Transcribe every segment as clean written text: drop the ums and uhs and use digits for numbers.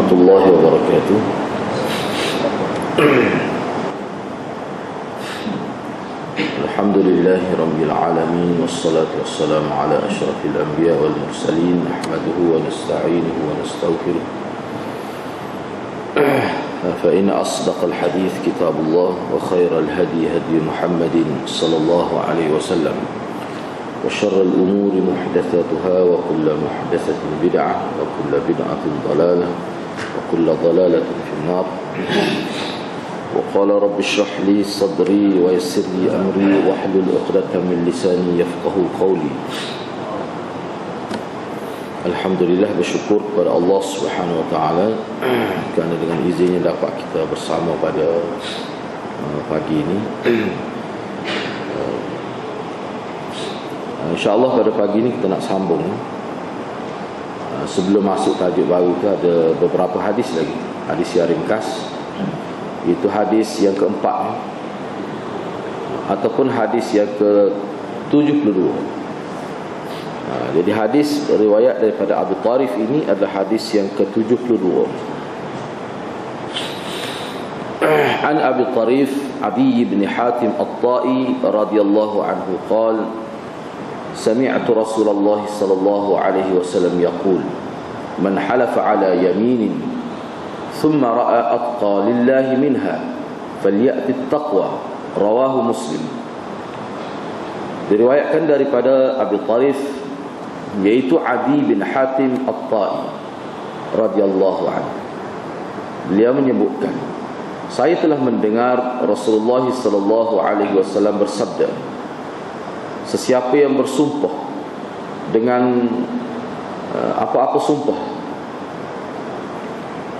warahmatullahi wabarakatuh. Alhamdulillahi rabbil alamin, wassalatu wassalamu ala asyrafil anbiya wal mursalin, nahmaduhu wa nasta'inuhu wa nastaghfiruh. Fa inna asdaqal hadits kitabullah wa khairal hadi hadi Muhammadin sallallahu alaihi wasallam. وشر الأمور محدثاتها وكل محدثة بدعة وكل بدعة ضلالة وكل ضلالة في النار. وقال رب اشرح لي صدري ويسر لي أمري واحلل عقدة من لساني يفقهوا قولي. Alhamdulillah, bersyukur kepada Allah Subhanahu wa taala kerana dengan izinnya dapat kita bersama pada pagi ini. InsyaAllah pada pagi ini kita nak sambung. Sebelum masuk tajuk baru itu ada beberapa hadis lagi. Hadis yang ringkas, itu hadis yang keempat ataupun hadis yang ke-72. Jadi hadis riwayat daripada Abu Tarif ini adalah hadis yang ke-72. An Abi Tarif Adi bin Hatim At-Tai radhiyallahu anhu qala سمعت رسول الله صلى الله عليه وسلم يقول من حلف على يمين ثم رأى أتقى لله منها فليأت التقوى رواه مسلم. Diriwayatkan daripada Abi Tarif, yaitu Adi bin Hatim At-Tai radhiyallahu anhu. Beliau menyebutkan, saya telah mendengar Rasulullah sallallahu alaihi wasallam bersabda, sesiapa yang bersumpah dengan apa-apa sumpah,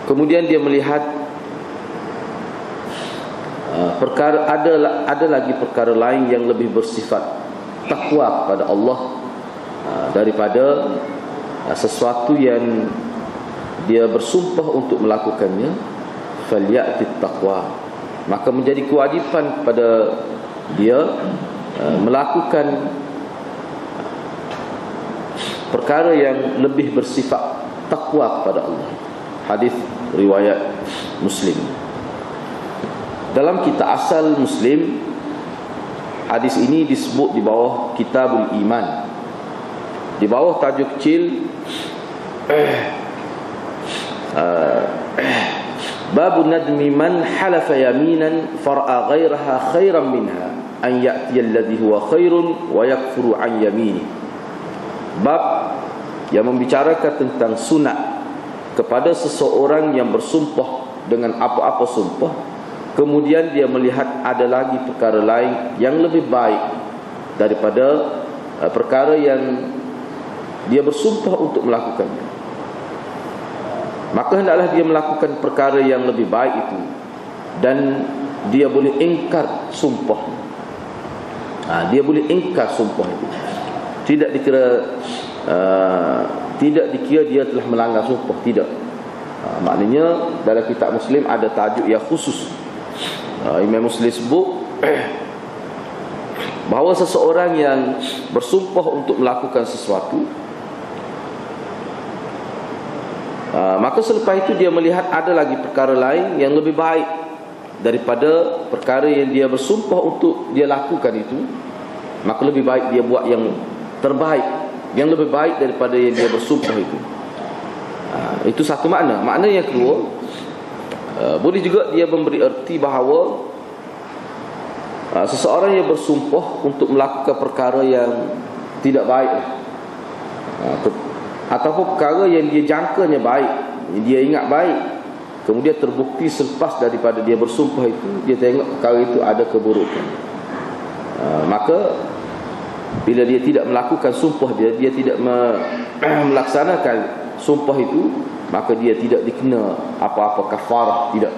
kemudian dia melihat perkara ada lagi perkara lain yang lebih bersifat takwa kepada Allah daripada sesuatu yang dia bersumpah untuk melakukannya, falyati taqwa, maka menjadi kewajiban kepada dia melakukan perkara yang lebih bersifat takwa kepada Allah. Hadis riwayat Muslim. Dalam kitab asal Muslim, hadis ini disebut di bawah Kitabul Iman, di bawah tajuk kecil Babu nadmi man halafa yaminan far'a ghairaha khairan minha an ya'ti alladhi huwa khairun wa yakfuru an yamini. Bab yang membicarakan tentang sunat kepada seseorang yang bersumpah dengan apa-apa sumpah, kemudian dia melihat ada lagi perkara lain yang lebih baik daripada perkara yang dia bersumpah untuk melakukannya, maka hendaklah dia melakukan perkara yang lebih baik itu, dan dia boleh ingkar sumpah. Dia boleh ingkar sumpah itu. Tidak dikira dia telah melanggar sumpah, tidak. Maknanya dalam kitab Muslim ada tajuk yang khusus. Imam Muslim sebut bahawa seseorang yang bersumpah untuk melakukan sesuatu, maka selepas itu dia melihat ada lagi perkara lain yang lebih baik daripada perkara yang dia bersumpah untuk dia lakukan itu, maka lebih baik dia buat yang terbaik, yang lebih baik daripada yang dia bersumpah itu. Itu satu makna. Makna yang kedua, boleh juga dia memberi erti bahawa seseorang yang bersumpah untuk melakukan perkara yang tidak baik, ataupun perkara yang dia jangkanya baik, yang dia ingat baik, kemudian terbukti selepas daripada dia bersumpah itu, dia tengok perkara itu ada keburukan, maka bila dia tidak melakukan sumpah dia tidak melaksanakan sumpah itu, maka dia tidak dikena apa-apa kafarah, tidak.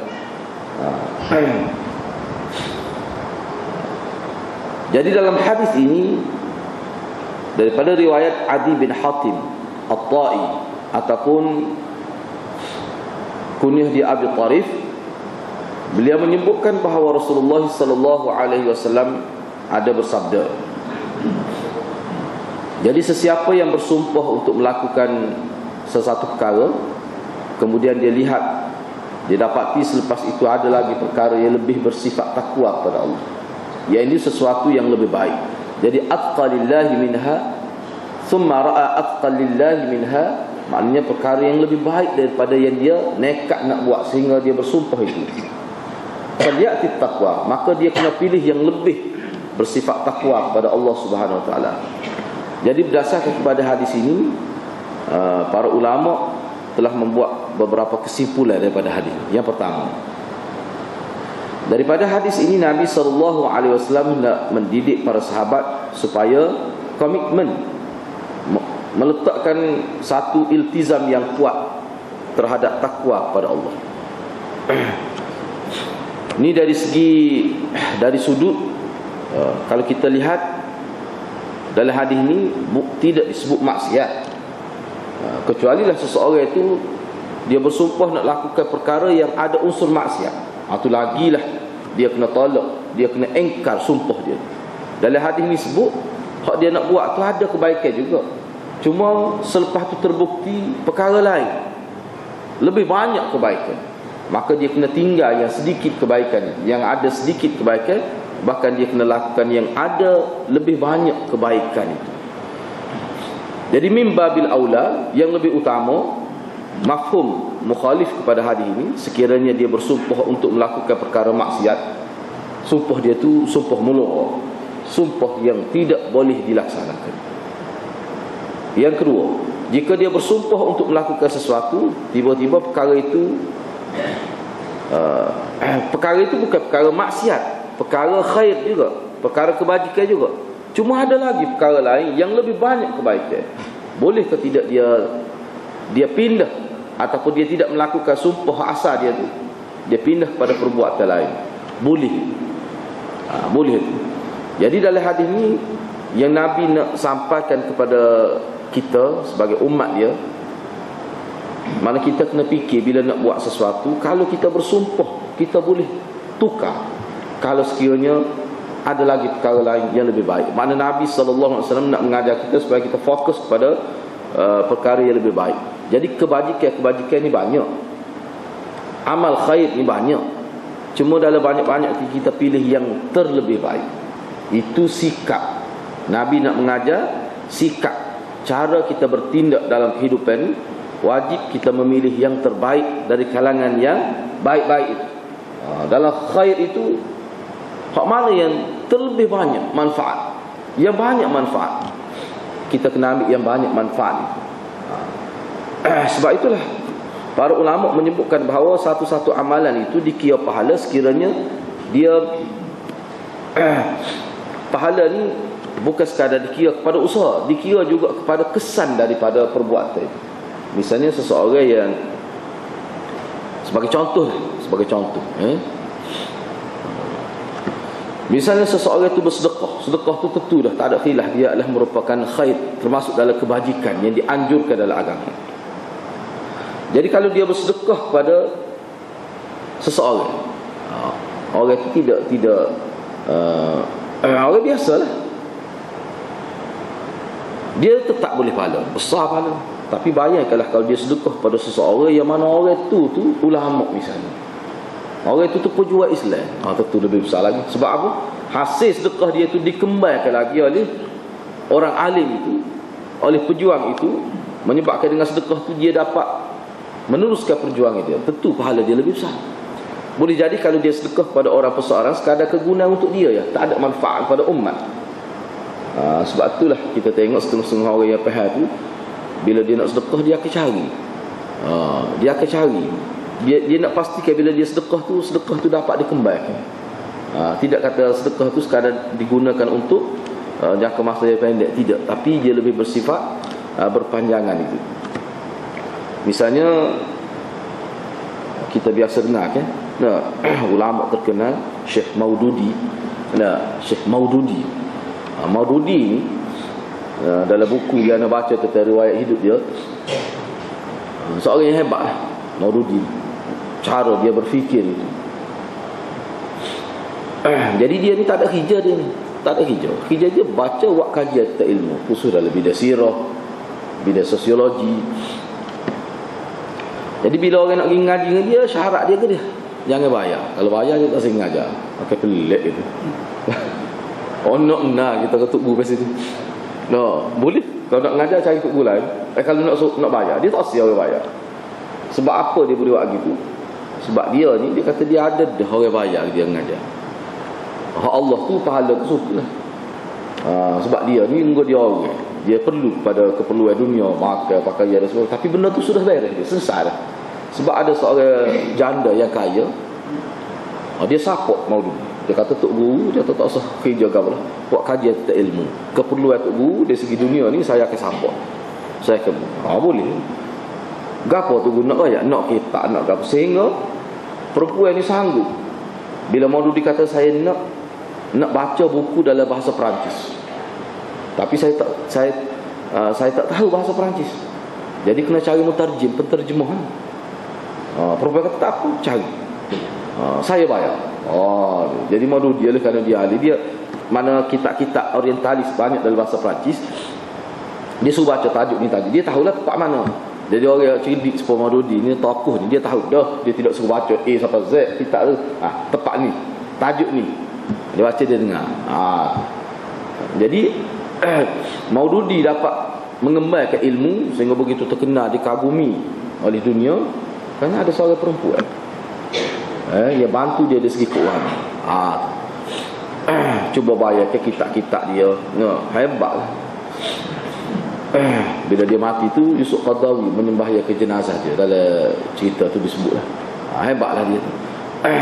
Jadi dalam hadis ini daripada riwayat Adi bin Hatim At-Tai ataupun kunyah di Abi Tarif, beliau menyebutkan bahawa Rasulullah sallallahu alaihi wasallam ada bersabda, jadi sesiapa yang bersumpah untuk melakukan sesuatu perkara, kemudian dia lihat, dia dapati selepas itu ada lagi perkara yang lebih bersifat takwa kepada Allah, yang ini sesuatu yang lebih baik. Jadi atqalillahi minha thumma ra'a atqalillahi minha, maknanya perkara yang lebih baik daripada yang dia nekat nak buat sehingga dia bersumpah itu. Falyati taqwa, maka dia kena pilih yang lebih bersifat takwa kepada Allah Subhanahu wa taala. Jadi berdasarkan kepada hadis ini, para ulama telah membuat beberapa kesimpulan daripada hadis. Yang pertama, daripada hadis ini Nabi SAW nak mendidik para sahabat supaya komitmen, meletakkan satu iltizam yang kuat terhadap takwa kepada Allah. Ini dari sudut kalau kita lihat dalam hadis ini tidak disebut maksiat, kecuali lah seseorang itu dia bersumpah nak lakukan perkara yang ada unsur maksiat. Itu lagilah dia kena tolak, dia kena engkar sumpah dia. Dalam hadis ini sebut hak dia nak buat tu ada kebaikan juga, cuma selepas tu terbukti perkara lain lebih banyak kebaikan, maka dia kena tinggal yang sedikit kebaikan, yang ada sedikit kebaikan, bahkan dia kena lakukan yang ada lebih banyak kebaikan itu. Jadi mimbabil aula, yang lebih utama, mafhum mukhalif kepada hadis ini, sekiranya dia bersumpah untuk melakukan perkara maksiat, sumpah dia tu sumpah muluk, sumpah yang tidak boleh dilaksanakan. Yang kedua, jika dia bersumpah untuk melakukan sesuatu, tiba-tiba perkara itu bukan perkara maksiat, perkara khair juga, perkara kebajikan juga, cuma ada lagi perkara lain yang lebih banyak kebaikan. Bolehkah tidak dia pindah, ataupun dia tidak melakukan sumpah asal dia tu, dia pindah kepada perbuatan lain? Boleh. Boleh. Jadi dalam hadis ni yang Nabi nak sampaikan kepada kita sebagai umat dia, mana kita kena fikir bila nak buat sesuatu, kalau kita bersumpah, kita boleh tukar kalau sekiranya ada lagi perkara lain yang lebih baik. Makna Nabi SAW nak mengajar kita supaya kita fokus kepada perkara yang lebih baik. Jadi kebajikan ni banyak, amal khair ni banyak, cuma dalam banyak-banyak kita pilih yang terlebih baik. Itu sikap Nabi nak mengajar, sikap cara kita bertindak dalam kehidupan. Wajib kita memilih yang terbaik dari kalangan yang baik-baik itu. Dalam khair itu, hak mana yang terlebih banyak manfaat, yang banyak manfaat, kita kena ambil yang banyak manfaat itu. Sebab itulah para ulama menyebutkan bahawa satu-satu amalan itu dikira pahala sekiranya dia pahala ni bukan sekadar dikira kepada usaha, dikira juga kepada kesan daripada perbuatan itu. Misalnya seseorang yang sebagai contoh, misalnya seseorang itu bersedekah. Sedekah itu tentu dah tak ada khilaf, dia adalah merupakan khair, termasuk dalam kebajikan yang dianjurkan dalam agama. Jadi kalau dia bersedekah kepada seseorang, orang itu tidak orang biasalah, dia tetap boleh pahala, besar pahala. Tapi bayangkanlah kalau dia sedekah pada seseorang yang mana orang tu ulama misalnya, orang itu pejuang Islam, tentu lebih besar lagi. Sebab apa? Hasil sedekah dia itu dikembangkan lagi oleh orang alim itu, oleh pejuang itu, menyebabkan dengan sedekah itu dia dapat meneruskan perjuangan dia. Tentu pahala dia lebih besar. Boleh jadi kalau dia sedekah kepada orang perseorang sekadar kegunaan untuk dia, ya, tak ada manfaat kepada umat. Sebab itulah kita tengok setengah-setengah orang yang faham tu, bila dia nak sedekah, dia akan cari. Dia nak pastikan bila dia sedekah tu dapat dikembangkan. Tidak kata sedekah tu sekadar digunakan untuk jangka masa yang pendek, tidak, tapi dia lebih bersifat berpanjangan itu. Misalnya kita biasa dengar kan, ulama terkenal Syekh Maududi. Syekh Maududi ni dalam buku yang anda baca tentang riwayat hidup dia, seorang yang hebat lah Maududi, cara dia berfikir itu. Jadi dia ni tak ada kerja, kerja dia baca, buat kajian tentang ilmu, khusus dalam bidang sirah, bidang sosiologi. Jadi bila orang nak pergi ngaji dengan dia, syarat dia ke dia? Jangan bayar. Kalau bayar dia tak sering ngajar. Pakai pelik gitu. Oh nak kita ketuk guru pasal tu. No, boleh. Kalau nak ngajar cari ketuk guru lain. Kalau nak bayar, dia tak sia orang bayar. Sebab apa dia boleh buat gitu? Sebab dia ni, dia kata dia ada dah orang bayar dia mengajar. Allah tu pahala tu sukalah. Sebab dia ni dia orang. Dia perlu pada keperluan dunia, makan, pakaian dan sebagainya. Tapi benda tu sudah beres, dia selesai dah. Sebab ada seorang janda yang kaya, dia support Maududi. Dia kata Tok Guru, dia tak usah kerja apa lah, buat kajian tentang ilmu. Keperluan Tok Guru dari segi dunia ni saya akan support. Saya akan boleh. Gapo Tok Guru nak bayar, nak kita nak gapo, sehingga perempuan ni sanggup. Bila Maududi kata saya nak baca buku dalam bahasa Perancis, tapi saya tak tahu bahasa Perancis, jadi kena cari penterjemahan. Perempuan kata tak apa, cari. Saya bayar. Jadi Maududi dia kerana dia ahli, dia mana kitab-kitab orientalis banyak dalam bahasa Perancis, dia suruh baca tajuk ni tadi, dia tahulah tempat mana. Jadi orang cerdik seperti Maududi ni, tokoh ni, dia tahu dah. Dia tidak suruh baca A sampai Z kitab tu, tempat ni, tajuk ni, dia baca, dia dengar. Jadi Maududi dapat mengembangkan ilmu sehingga begitu terkenal, dikagumi oleh dunia kerana ada seorang perempuan yang bantu dia dari segi keuangan. Cuba bayar ke kitab-kitab dia, hebat lah. Bila dia mati tu, Yusuf Qaradawi menyembahya ke jenazah dia. Dalam cerita tu disebut lah. Hebatlah dia tu.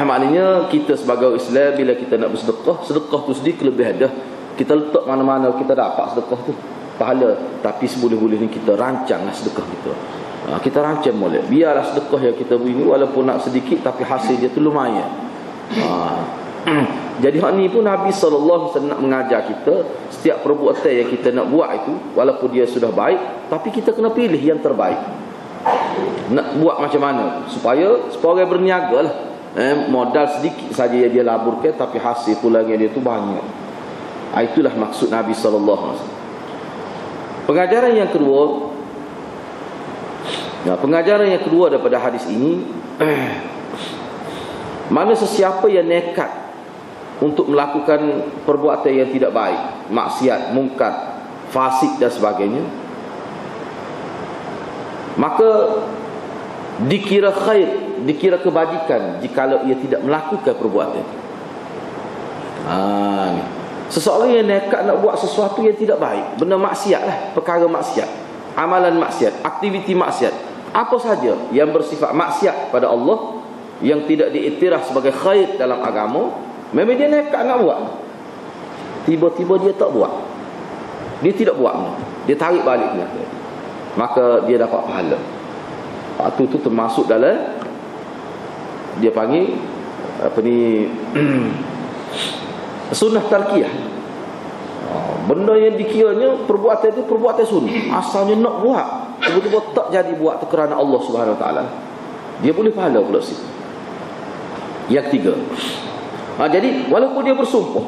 Maknanya kita sebagai Islam, bila kita nak bersedekah, sedekah tu sendiri kelebihan dah. Kita letak mana-mana kita dapat sedekah tu, pahala. Tapi seboleh-bolehnya kita rancanglah sedekah kita. Kita rancang boleh. Biarlah sedekah yang kita beri ni walaupun nak sedikit, tapi hasil dia tu lumayan. Jadi hak ni pun Nabi SAW nak mengajar kita, setiap perbuatan yang kita nak buat itu, walaupun dia sudah baik, tapi kita kena pilih yang terbaik. Nak buat macam mana supaya orang berniaga lah. Modal sedikit saja yang dia laburkan, tapi hasil pulangan dia tu banyak. Itulah maksud Nabi SAW. Pengajaran yang kedua daripada hadis ini, mana sesiapa yang nekat untuk melakukan perbuatan yang tidak baik, maksiat, mungkar, fasik dan sebagainya, maka dikira khair, dikira kebajikan jikalau ia tidak melakukan perbuatan. Seseorang yang nekat nak buat sesuatu yang tidak baik, benda maksiat lah, perkara maksiat, amalan maksiat, aktiviti maksiat, apa saja yang bersifat maksiat pada Allah, yang tidak diiktiraf sebagai khair dalam agama, memang dia nekat nak buat. Tiba-tiba dia tak buat, dia tidak buat, dia tarik balik niat, maka dia dapat pahala. Itu termasuk dalam, dia panggil sunnah tarkiyah. Benda yang dikiranya perbuatan itu perbuatan sunnah, asalnya nak buat, tiba-tiba tak jadi buat tu kerana Allah Subhanahu Wa Taala, dia boleh pahala pula situ. Yang tiga, jadi walaupun dia bersumpah,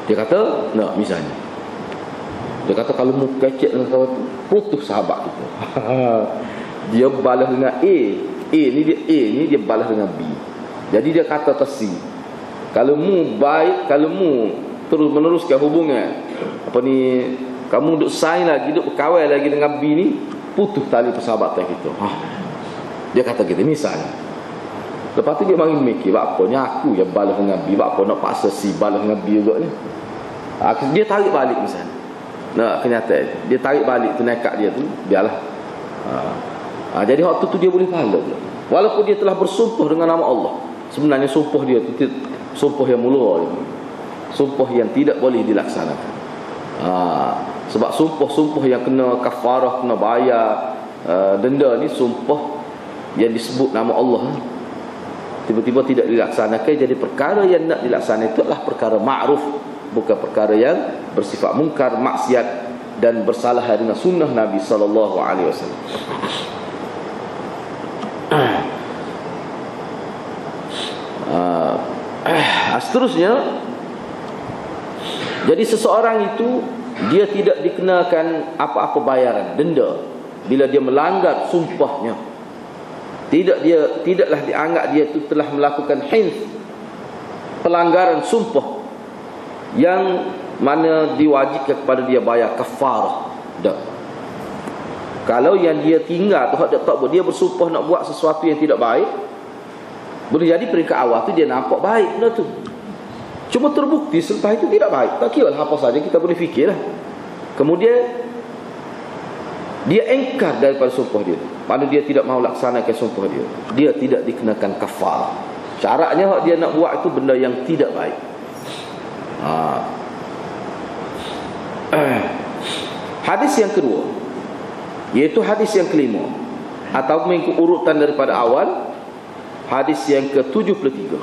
dia kata nak, misalnya dia kata kalau mu kecek dengan kawan tu, putus sahabat kita. Dia balas dengan A ni dia balas dengan B. Jadi dia kata ke C, kalau mu baik, kalau mu terus meneruskan hubungan, kamu duk sign lagi, duk berkawan lagi dengan B ni, putus tali persahabatan kita. Dia kata gitu, misalnya. Lepas tu dia mari mikir, buat apa ni aku yang balas dengan B, buat apa nak paksa C balas dengan B juga ni. Dia tarik balik misalnya. Kenyataan dia tarik balik tu, nekat dia tu, biarlah. Jadi waktu tu dia boleh pahala pula. Walaupun dia telah bersumpah dengan nama Allah, sebenarnya sumpah dia tu sumpah yang mula, sumpah yang tidak boleh dilaksanakan. Sebab sumpah-sumpah yang kena kafarah, kena bayar denda ni, sumpah yang disebut nama Allah, tiba-tiba tidak dilaksanakan. Jadi perkara yang nak dilaksanakan itu adalah perkara ma'ruf, bukan perkara yang bersifat mungkar, maksiat dan bersalah dengan sunnah Nabi sallallahu alaihi wasallam. Seterusnya, jadi seseorang itu dia tidak dikenakan apa-apa bayaran, denda, bila dia melanggar sumpahnya. Tidaklah dianggap dia itu telah melakukan hinth, pelanggaran sumpah yang mana diwajibkan kepada dia bayar kafarah. Tak. Kalau yang dia tinggal tu dia tak buat, dia bersumpah nak buat sesuatu yang tidak baik, boleh jadi peringkat awal tu dia nampak baik benda tu. Cuma terbukti selepas itu tidak baik. Tak kira lah apa saja, kita boleh fikirlah. Kemudian dia engkar daripada sumpah dia, mana dia tidak mahu laksanakan sumpah dia, dia tidak dikenakan kafarah. Syaratnya dia nak buat itu benda yang tidak baik. Hadis yang kedua, iaitu hadis yang kelima, atau mengikut urutan daripada awal, hadis yang ke-73.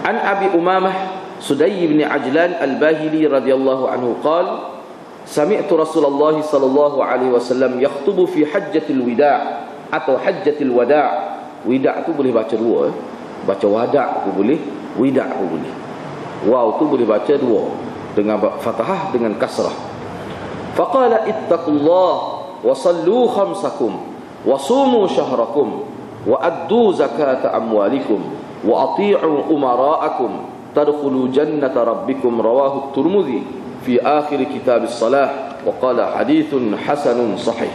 An Abi Umamah Sudai bin Ajlan Al-Bahili radhiyallahu anhu qala sami'tu Rasulullah sallallahu alaihi wasallam yakhutubu fi hajjatil wida' atau hajjatil wada'. Wida' tu boleh baca dua, baca wada' tu boleh, wida' tu boleh. Waw tu boleh baca dua, dengan fathah dengan kasrah. Faqala ittaqullah wa sallu khamsakum wa sumu syahrakum wa addu zakata amwalikum wa ati'u umara'akum tadkhulu jannata rabbikum. Rawahu at-Tirmidzi fi akhir kitab as-salah wa qala hadithun hasanun sahih.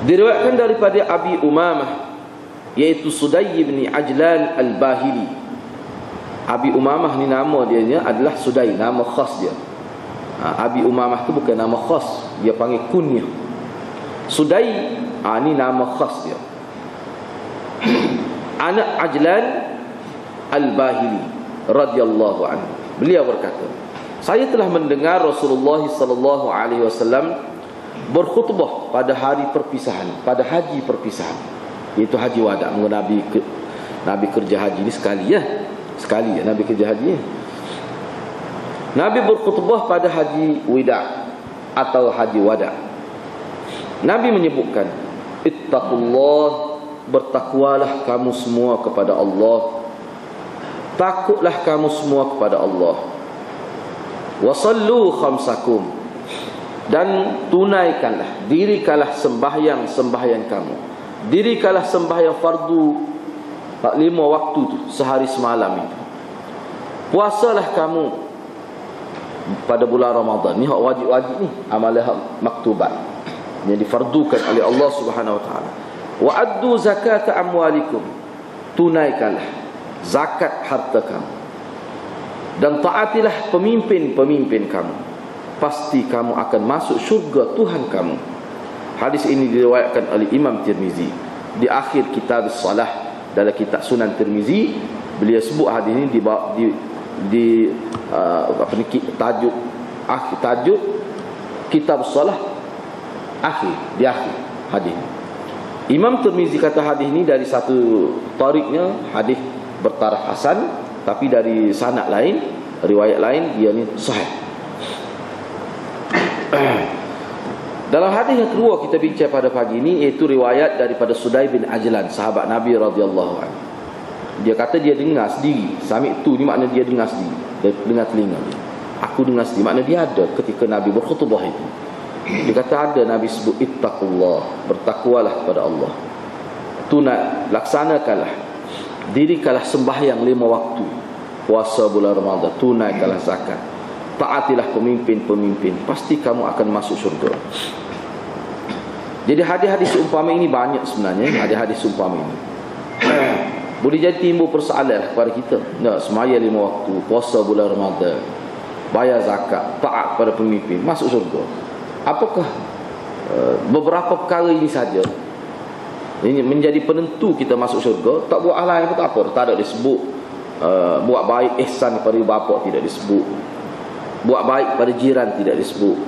Diriwayatkan daripada Abi Umamah, yaitu Sudai bin Ajlan Al-Bahili. Abi Umamah ni nama dia adalah Sudai, nama khas dia. Abi Umamah tu bukan nama khas, dia panggil kunyah. Sudai ni nama khas dia. Anak Ajlan Al-Bahili radhiyallahu anhu. Beliau berkata, saya telah mendengar Rasulullah sallallahu alaihi wasallam berkhutbah pada hari perpisahan, pada haji perpisahan, iaitu haji wada'. Nabi kerja haji ni sekali Nabi kerja haji. Nabi berkhutbah pada haji wida' atau haji wada'. Nabi menyebutkan, ittaqullah, bertakwalah kamu semua kepada Allah, takutlah kamu semua kepada Allah. Wasallu khamsakum, dan tunaikanlah, dirikanlah sembahyang kamu, dirikanlah sembahyang fardu 5 waktu tu, sehari semalam itu. Puasalah kamu pada bulan Ramadan ni, hak wajib-wajib ni, amalan hak maktubat yang difardukan oleh Allah Subhanahu wa taala. Wa addu zakata amwalikum, tunaikanlah zakat harta kamu, dan taatilah pemimpin-pemimpin kamu, pasti kamu akan masuk syurga Tuhan kamu. Hadis ini diriwayatkan oleh Imam Tirmizi di akhir kitab as-salah. Dalam kitab Sunan Tirmizi, beliau sebut hadis ini di tajuk kitab as-salah di akhir hadis. Imam Tirmizi kata hadis ini dari satu tariknya hadis bertaraf hasan, tapi dari sanad lain, riwayat lain, dia ni sahih. Dalam hadis yang kedua kita bincang pada pagi ini, iaitu riwayat daripada Sudai bin Ajlan, sahabat Nabi radhiyallahu anhu. Dia kata dia dengar sendiri. Sami'tu ni makna dia dengar sendiri, dia dengar telinga dia. Aku dengar sendiri, makna dia ada ketika Nabi berkhutbah itu. Dia kata ada Nabi sebut ittaqullah, bertakwalah kepada Allah, tunai, laksanakanlah, dirikanlah sembahyang 5 waktu, puasa bulan Ramadan, tunaikanlah zakat, taatilah pemimpin-pemimpin, pasti kamu akan masuk syurga. Jadi hadis-hadis umpama ini banyak sebenarnya. Hadis-hadis umpama ini boleh jadi timbul persoalan kepada kita. Nak semaya 5 waktu, puasa bulan Ramadan, bayar zakat, taat pada pemimpin, masuk syurga. Apakah beberapa perkara ini saja ini menjadi penentu kita masuk syurga? Tak buat hal lain pun tak apa, tak ada disebut. Buat baik, ihsan kepada ibu bapa tidak disebut, buat baik pada jiran tidak disebut.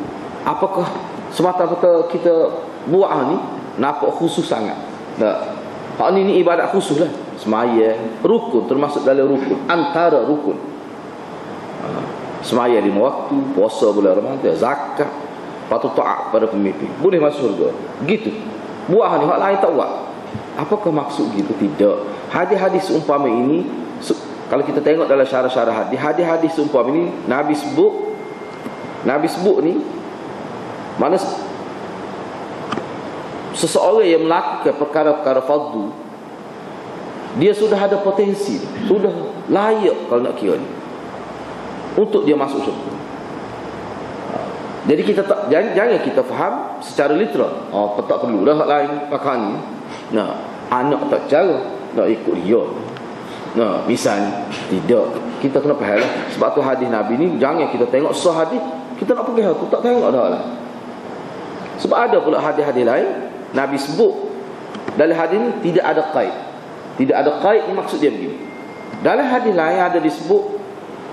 Apakah semata-mata kita buat ni nampak khusus sangat? Tak. Hak ni ibadat khusus lah. Semaya rukun, termasuk dalam rukun, antara rukun. Semaya 5 waktu, puasa bulan Ramadan, zakat, patut taat pada pemimpin, boleh masuk syurga. Gitu. Buat ni hak lain tak buat. Apakah maksud gitu? Tidak. Hadis-hadis umpama ini, kalau kita tengok dalam syarah-syarah hadis-hadis umpama ini, Nabi sebut ni Mana seseorang yang melakukan perkara-perkara fardu, dia sudah ada potensi, sudah layak kalau nak kira ni, untuk dia masuk syurga. Jadi kita tak, jangan kita faham secara literal. Tak perlu dah hak lain pakai ni. Nah, anak tak cara nak ikut dia. Nah, misalnya tidak, kita kena faham lah. Sebab tu hadis Nabi ni jangan kita tengok sah hadis, kita nak pergi tu tak tengok dah lah. Sebab ada pula hadis-hadis lain Nabi sebut dalam hadis ni tidak ada qaid. Tidak ada qaid ni maksud dia begini. Dalam hadis lain ada disebut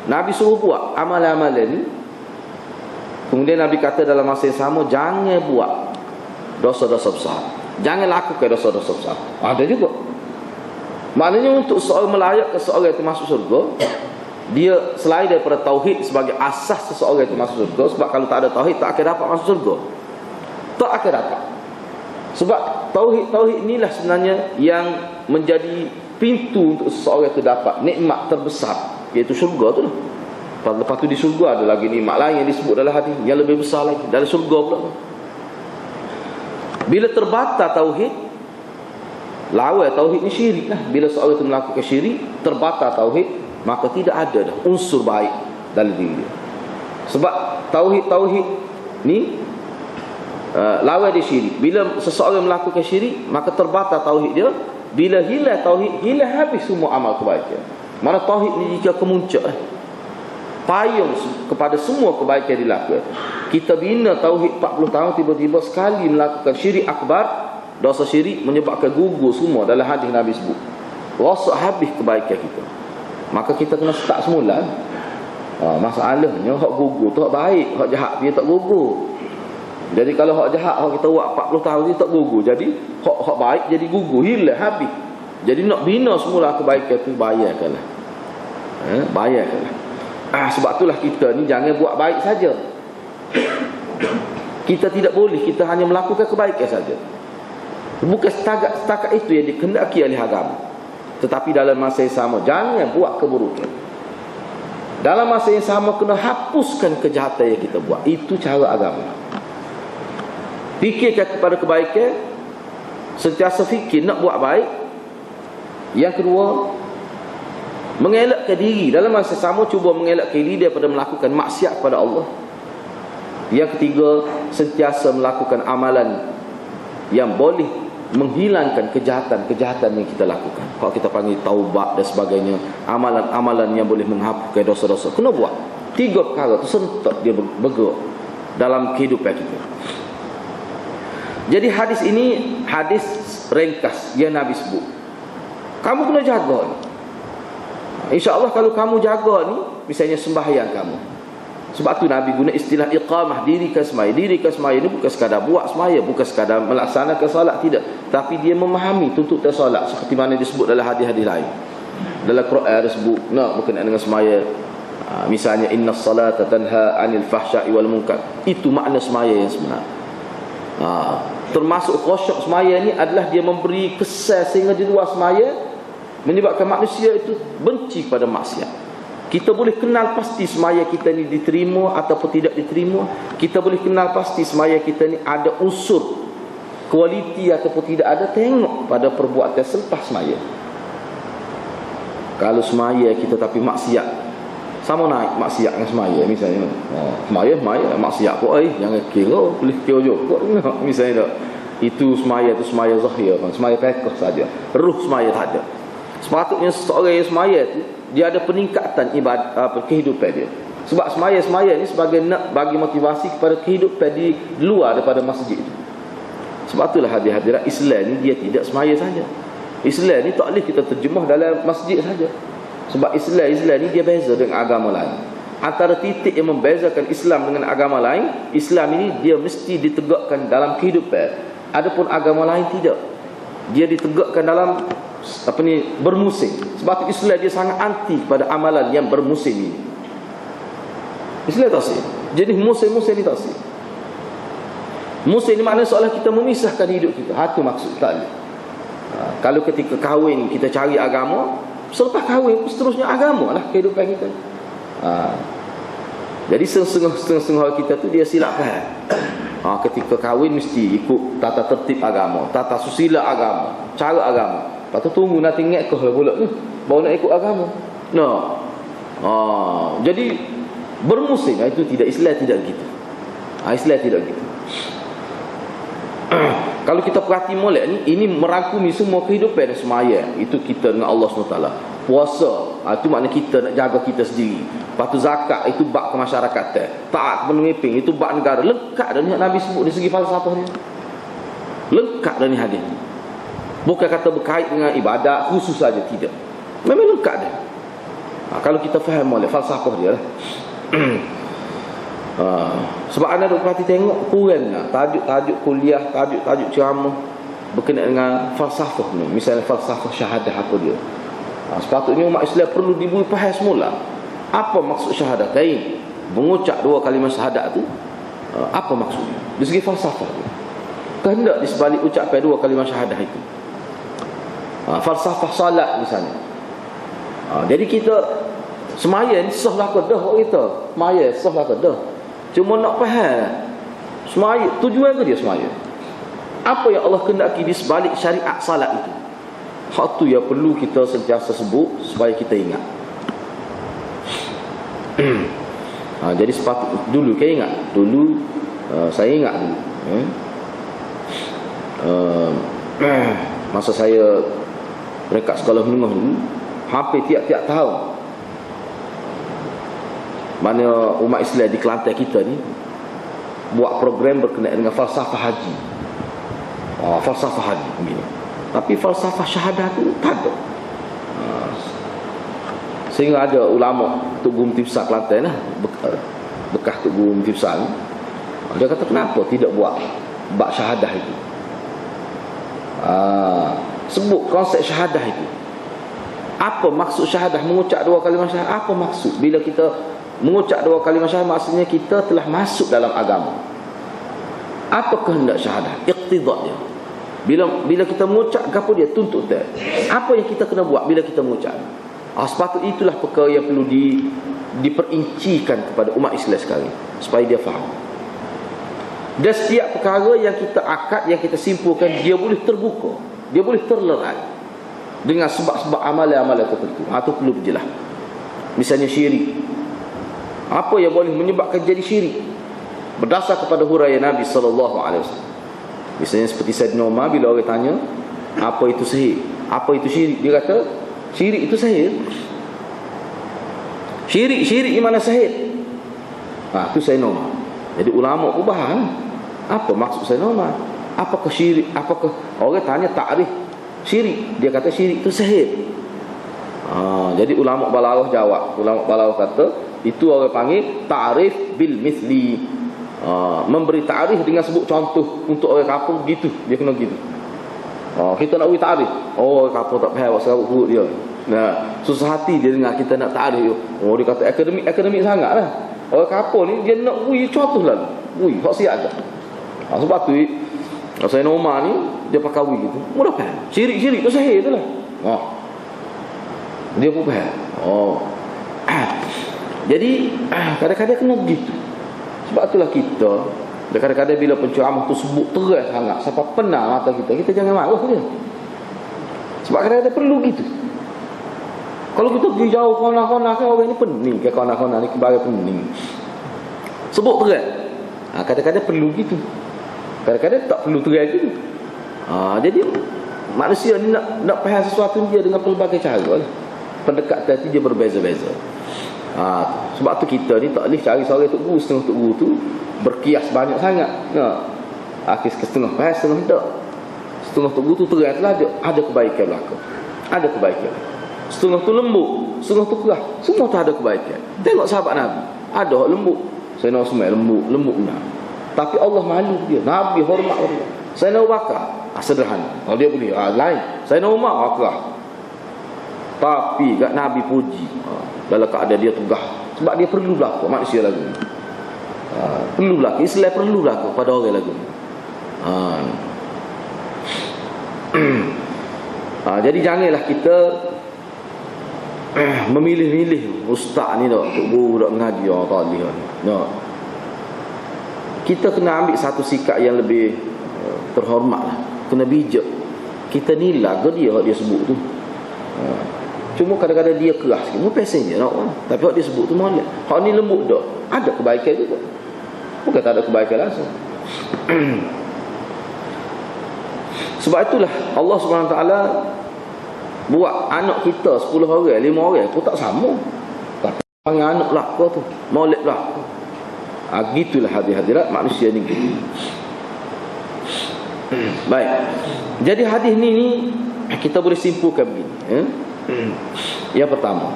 Nabi suruh buat amal-amalan ni, kemudian Nabi kata dalam masa yang sama jangan buat dosa-dosa besar, jangan lakukan dosa-dosa besar. Ada juga. Maknanya untuk seorang melayakkan seorang itu masuk surga, dia selain daripada tauhid sebagai asas seseorang itu masuk surga. Sebab kalau tak ada tauhid tak akan dapat masuk surga. Tak akan dapat. Sebab tauhid inilah sebenarnya yang menjadi pintu untuk seseorang itu dapat nikmat terbesar, iaitu syurga tu lah. Lepas tu di syurga ada lagi nikmat lain yang disebut dalam hadis yang lebih besar lagi dalam syurga pula. Bila terbatas tauhid, lawan tauhid ni syirik lah. Bila seorang itu melakukan syirik, terbatas tauhid, maka tidak ada dah unsur baik dalam diri dia. Sebab tauhid ni lawan dia syirik. Bila seseorang melakukan syirik, maka terbatas tauhid dia. Bila hilang tauhid, hilang habis semua amal kebaikan. Mana tauhid ni jika kemuncak, payung kepada semua kebaikan dilakukan. Kita bina tauhid 40 tahun, tiba-tiba sekali melakukan syirik akbar, dosa syirik menyebabkan gugur semua. Dalam hadis Nabi sebut, rosak habis kebaikan kita. Maka kita kena start semula. Masalahnya hak gugur tu hak baik, hak jahat dia tak gugur. Jadi kalau hak jahat hak kita buat 40 tahun dia tak gugur, jadi hak baik jadi gugur, hilang habis. Jadi nak bina semula kebaikan tu bayarkanlah. Bayarkanlah. Sebab itulah kita ni jangan buat baik saja. Kita tidak boleh, kita hanya melakukan kebaikan saja. Bukan setakat itu yang dikehendaki oleh agama. Tetapi dalam masa yang sama jangan buat keburukan. Dalam masa yang sama kena hapuskan kejahatan yang kita buat. Itu cara agama. Fikirkan kepada kebaikan, sentiasa fikir nak buat baik. Yang kedua, mengelakkan diri. Dalam masa sama cuba mengelakkan diri daripada melakukan maksiat kepada Allah. Yang ketiga, sentiasa melakukan amalan yang boleh menghilangkan kejahatan-kejahatan yang kita lakukan. Kalau kita panggil taubat dan sebagainya, amalan-amalan yang boleh menghapuskan dosa-dosa, kena buat. 3 perkara tu sentak dia bergerak dalam kehidupan kita. Jadi hadis ini hadis ringkas yang Nabi sebut. Kamu kena jaga ni. InsyaAllah kalau kamu jaga ni, misalnya sembahyang kamu. Sebab tu Nabi guna istilah iqamah, dirikan semaya. Dirikan semaya ni bukan sekadar buat semaya, bukan sekadar melaksanakan solat, tidak. Tapi dia memahami tuntutan solat seperti mana disebut dalam hadis-hadis lain. Dalam Quran ada sebut berkenaan dengan semaya. Misalnya innas salata tanha 'anil fahsya'i wal munkar. Itu makna semaya yang sebenar. Termasuk khusyuk semaya ni adalah dia memberi kesan sehingga di luar semaya menyebabkan manusia itu benci pada maksiat. Kita boleh kenal pasti semaya kita ni diterima ataupun tidak diterima. Kita boleh kenal pasti semaya kita ni ada unsur kualiti ataupun tidak ada. Tengok pada perbuatan selepas semaya. Kalau semaya kita tapi maksiat, sama naik maksiat dengan semaya misalnya. Semaya maksiat pun jangan kira boleh kira juga misalnya tak. Itu semaya zahir kan, semaya fiqh saja. Ruh semaya tak ada. Sepatutnya seorang yang semaya tu dia ada peningkatan ibadat kehidupan dia. Sebab semaya ni sebagai nak bagi motivasi kepada kehidupan di luar daripada masjid. Sebab itulah hadirat Islam ni dia tidak semaya saja. Islam ni tak boleh kita terjemah dalam masjid saja. Sebab Islam ni dia beza dengan agama lain. Antara titik yang membezakan Islam dengan agama lain, Islam ini dia mesti ditegakkan dalam kehidupan. Adapun agama lain tidak. Dia ditegakkan dalam bermusim. Sebab itu Islam dia sangat anti kepada amalan yang bermusim ini. Islam tak sih. Jadi musim-musim ni tak sih. Musim ni maknanya seolah kita memisahkan hidup kita. Itu maksud tak. Kalau ketika kahwin kita cari agama, selepas kahwin seterusnya agama lah kehidupan kita. Jadi setengah-setengah kita tu dia silapkan. Ketika kahwin mesti ikut tata tertib agama, tata susila agama, cara agama. Lepas tu tunggu nak ingat ke pula tu baru nak ikut agama. Jadi bermusim itu tidak, Islam tidak gitu. Islam tidak gitu. Kalau kita perhati molek ni, ini merangkumi semua kehidupan semaya. Itu kita dengan Allah SWT. Puasa, itu makna kita nak jaga kita sendiri. Lepas tu zakat, itu bak ke masyarakat. Taat kepada pemimpin, itu bak negara. Lengkap dah ni Nabi sebut dari segi falsafah dia. Lengkap dah ni hadis. Bukan kata berkait dengan ibadat khusus saja, tidak. Memang lengkap dah. Kalau kita faham molek falsafah dia lah. Sebab anda duk perhati tengok kurang lah tajuk kuliah, tajuk ceramah berkenaan dengan falsafah ni. Misalnya falsafah syahadah apa dia. Sepatutnya umat Islam perlu diberi faham semula. Apa maksud syahadatain? Mengucap dua kalimah syahadat tu apa maksudnya? Dari segi falsafah tu. Kehendak di sebalik ucapan dua kalimah syahadah itu. Falsafah salat misalnya. Jadi kita semayan sah lah ke dah kita. Semayan sah lah ke dah. Cuma nak faham semaya, tujuan ke dia semaya? Apa yang Allah kehendaki di sebalik syariat salat itu? Hak tu yang perlu kita sentiasa sebut supaya kita ingat. Jadi sepatut dulu kan ingat. Dulu saya ingat dulu. Masa saya dekat sekolah menengah dulu, hampir tiap-tiap tahun mana umat Islam di Kelantan kita ni buat program berkenaan dengan falsafah haji. Falsafah haji begini. Tapi falsafah syahadah tu tak ada. Sehingga ada ulama Tuk Guru Mufti Besar Kelantan lah, bekas Tuk Guru Mufti Besar ni, dia kata kenapa tidak buat bab syahadah itu. Sebut konsep syahadah itu. Apa maksud syahadah? Mengucap dua kalimah syahadah. Apa maksud bila kita mengucap dua kalimah syahadah? Maksudnya kita telah masuk dalam agama. Apa kehendak syahadah? Iqtidak dia. Bila kita mengucap, apa dia tuntut dia? Apa yang kita kena buat bila kita mengucap? Sepatutnya itulah perkara yang perlu diperincikan kepada umat Islam sekali supaya dia faham. Dan setiap perkara yang kita akad, yang kita simpulkan, dia boleh terbuka, dia boleh terlerai dengan sebab-sebab amalan-amalan tertentu. Itu perlu berjelas. Misalnya syirik. Apa yang boleh menyebabkan jadi syirik? Berdasar kepada huraian Nabi SAW. Misalnya seperti Sayyidina Umar, bila orang tanya apa itu sihir, apa itu syirik, dia kata syirik itu sihir. Syirik di mana sihir? Itu Sayyidina Umar. Jadi ulama perubahan, apa maksud Sayyidina Umar? Apakah syirik? Apakah orang tanya takrif syirik, dia kata syirik itu sihir. Jadi ulama balaghah jawab. Ulama balaghah kata itu orang panggil ta'rif bil misli. Memberi ta'rif dengan sebut contoh. Untuk orang kampung gitu, dia kena gitu. Kita nak beri ta'rif, orang kampung tak faham sebab perut dia. Susah hati dia dengar kita nak ta'rif. Dia kata akademik sangatlah. Orang kampung ni dia nak beri contoh lah. Beri hak siap dah. Sebab tu saya Umar ni dia pakai beri gitu. Mudah faham. Syirik tu sahih tu lah. Dia pun faham. Jadi kadang-kadang kena begitu. Sebab itulah kita kadang-kadang bila penceramah tu sebut terang sangat sampai penang mata kita jangan marah dia. Sebab kadang-kadang perlu gitu. Kalau kita pergi jauh kona-kona kan orang ni pening, ke kona-kona ni kebagai pening. Sebut terang. Kadang-kadang perlu gitu. Kadang-kadang tak perlu terang gitu. Jadi manusia ni nak faham sesuatu dia dengan pelbagai cara lah. Pendekatan dia berbeza-beza. Sebab tu kita ni tak boleh cari seorang tok guru, setengah tok guru tu berkias banyak sangat. Akhir setengah faham, setengah tak. Setengah tok guru tu terang telah ada kebaikan belaka. Ada kebaikan. Setengah tu lembut, setengah tu keras. Semua tu ada kebaikan. Tengok sahabat Nabi, ada hak lembut. Saya nak semai lembut benar. Tapi Allah malu dia. Nabi hormat dia. Saya nak Bakar, sederhana. Kalau dia boleh, lain. Saya nak Umar, keras. Tapi kat Nabi puji dalam keadaan dia tegah. Sebab dia perlu berlaku manusia lagu ni. Perlu berlaku, Islam perlu berlaku pada orang lagu ni. Jadi janganlah kita memilih-milih ustaz ni dak, tok guru dak mengaji tak boleh. kita kena ambil satu sikap yang lebih terhormat lah. Kena bijak. Kita ni lagu dia sebut tu. Cuma kadang-kadang dia keras sikit. Mu pesen je nak orang. Tapi hak dia sebut tu molek. Hak ni lembut dah. Ada kebaikan juga. Bukan tak ada kebaikan langsung. Sebab itulah Allah SWT buat anak kita 10 orang, 5 orang pun tak sama. Tapi panggil anak belaka tu, molek belaka. Gitulah hadirat manusia ni gitu. Baik. Jadi hadis ni kita boleh simpulkan begini, Yang pertama,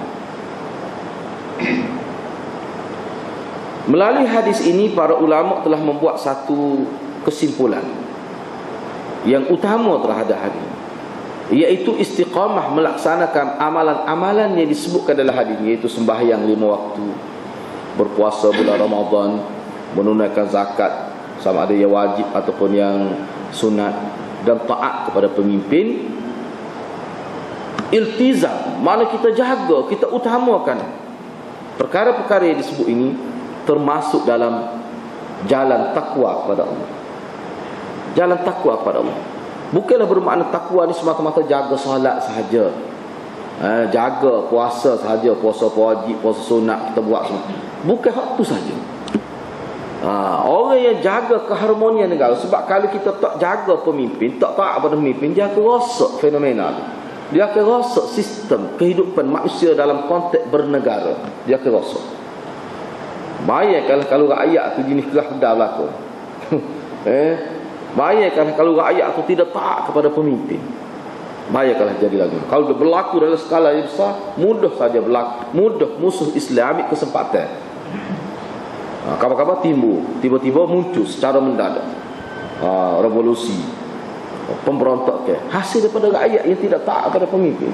melalui hadis ini para ulama telah membuat satu kesimpulan yang utama terhadap hadis, iaitu istiqamah melaksanakan amalan-amalan yang disebutkan dalam hadis, iaitu sembahyang 5 waktu, berpuasa bulan Ramadan, menunaikan zakat sama ada yang wajib ataupun yang sunat, dan taat kepada pemimpin. Iltizam, mana kita jaga, kita utamakan perkara-perkara yang disebut ini, termasuk dalam jalan takwa kepada Allah. Jalan takwa kepada Allah bukanlah bermakna takwa ni semata-mata jaga solat sahaja, jaga puasa sahaja, puasa wajib, puasa sunat kita buat semua. Bukan hak tu saja. Orang yang jaga keharmonian negara. Sebab kalau kita tak jaga pemimpin, tak taat pada pemimpin, dia akan rosak fenomena tu. Dia akan rosak sistem kehidupan manusia dalam konteks bernegara. Dia akan rosak. Bayangkan kalau rakyat tu jenis kerah pedal belaka. Bayangkan kalau rakyat tu tidak taat kepada pemimpin. Bayangkanlah jadi lagu. Kalau dia berlaku dalam skala yang besar, mudah saja berlaku, mudah musuh Islam ambil kesempatan. Kabar-kabar timbul, tiba-tiba muncul secara mendadak, revolusi, pemberontakan, hasil daripada rakyat yang tidak taat kepada pemimpin.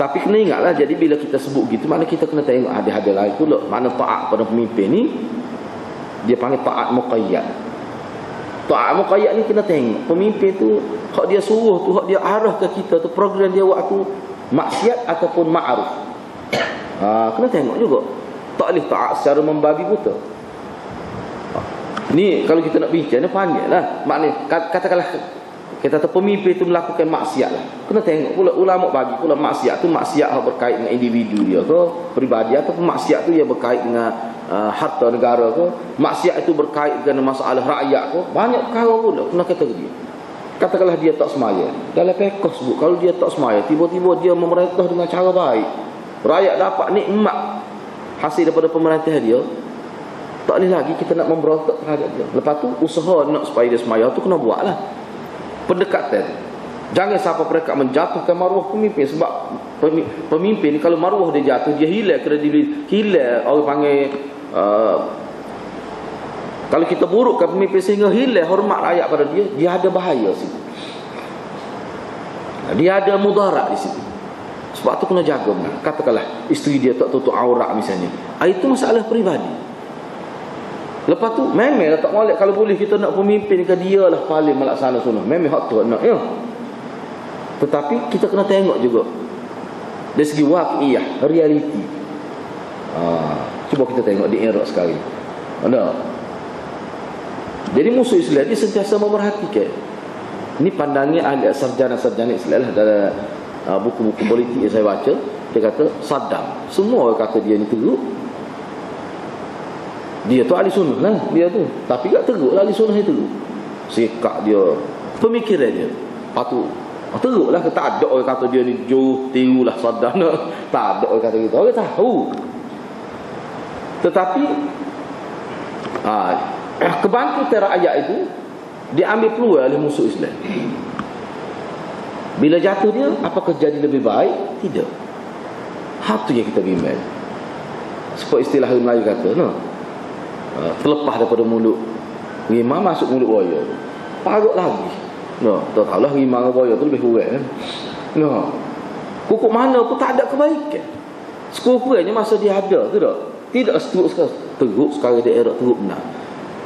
Tapi kena ingatlah, jadi bila kita sebut gitu, mana kita kena tengok hadis-hadis lain tu lah. Mana taat pada pemimpin ni, dia panggil taat muqayyad. Taat muqayyad ni kena tengok pemimpin tu, hak dia suruh tu, hak dia arah ke kita tu, program dia buat tu maksiat ataupun ma'ruf. Kena tengok juga. Tak boleh taat secara membabi buta. Ni kalau kita nak bincang ni panjang lah. Maknanya katakanlah kita tahu pemimpin itu melakukan maksiat lah, kena tengok pula ulama bagi pula maksiat tu maksiat yang berkait dengan individu dia ke, peribadi, ataupun maksiat tu yang berkait dengan harta negara ke, maksiat itu berkait dengan masalah rakyat ke. Banyak perkara pula kena kata dia. Katakanlah dia tak semaya, dalam fiqh sebut kalau dia tak semaya, tiba-tiba dia memerintah dengan cara baik, rakyat dapat nikmat hasil daripada pemerintahan dia, tak boleh lagi kita nak memberontak terhadap dia. Lepas tu usaha nak supaya dia semaya tu kena buat lah pendekatan. Jangan sampai mereka menjatuhkan maruah pemimpin. Sebab pemimpin ni kalau maruah dia jatuh, dia hilang kredibilitas, hilang orang panggil kalau kita burukkan pemimpin sehingga hilang hormat rakyat pada dia, dia ada bahaya situ, dia ada mudarat di situ. Sebab tu kena jaga. Katakanlah isteri dia tak tutup aurat misalnya, itu masalah peribadi. Lepas tu memanglah tak molek kalau boleh kita nak pemimpin ke dia lah paling melaksana sunnah. Memang hak tu nak ya. Tetapi kita kena tengok juga dari segi waqiah, realiti. Cuba kita tengok di Iraq sekarang. Ada. Jadi musuh Islam dia sentiasa memerhatikan. Ini pandangnya ahli sarjana-sarjana Islam lah dalam buku-buku politik yang saya baca. Dia kata Saddam, semua orang kata dia ni teruk. Dia tu ahli sunnah lah, dia tu. Tapi tak teruk lah ahli sunnah itu. Sikap dia, pemikiran dia patut teruk lah. Tak ada orang kata dia ni jauh, tiru lah Saddam. Tak ada orang kata gitu. Orang tahu. Tetapi kebangkitan rakyat itu diambil peluang oleh musuh Islam. Bila jatuh dia, apakah jadi lebih baik? Tidak. Hal tu yang kita bimbang. Seperti istilah Melayu kata, terlepas daripada mulut rimau masuk mulut buaya, parut lagi. Tak tahulah rimau dengan buaya tu lebih kurang kan. Kukuk mana pun tak ada kebaikan. Sekurang-kurangnya masa dia ada tu tak. Tidak seteruk sekarang. Teruk sekarang di Iraq teruk benar.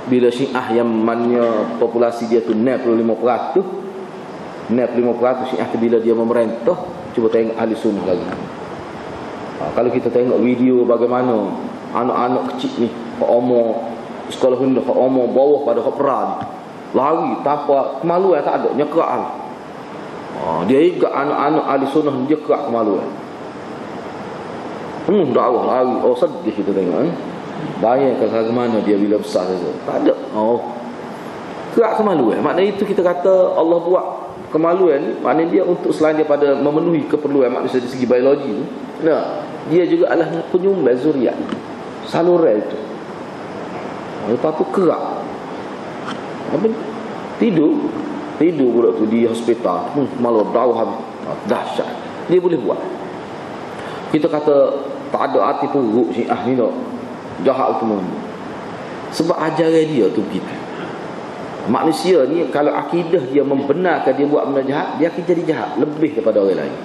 Bila Syiah yang mana populasi dia tu 65%, 65% Syiah tu bila dia memerintah, cuba tengok ahli sunnah lagi. Kalau kita tengok video bagaimana anak-anak kecil ni hak umur sekolah hendak, hak umur bawah pada hak peran. Lari tanpa kemaluan tak ada, nyekak. Dia ingat anak-anak ahli sunnah dia kerak kemaluan. Dakwah lari. Sedih kita tengok. Bayangkan ke mana dia bila besar saja. Tak ada. Kerak kemaluan. Maknanya itu kita kata Allah buat kemaluan ni, maknanya dia untuk selain daripada memenuhi keperluan manusia dari segi biologi ni, dia juga adalah penyumbang zuriat, saluran itu. Lepas tu kerak. Tidur budak tu di hospital, malu dakwah habis. Dahsyat. Dia boleh buat. Kita kata tak ada arti buruk Syiah ni nak jahat tu mana. Sebab ajaran dia tu begitu. Manusia ni kalau akidah dia membenarkan dia buat benda jahat, dia akan jadi jahat lebih daripada orang lain.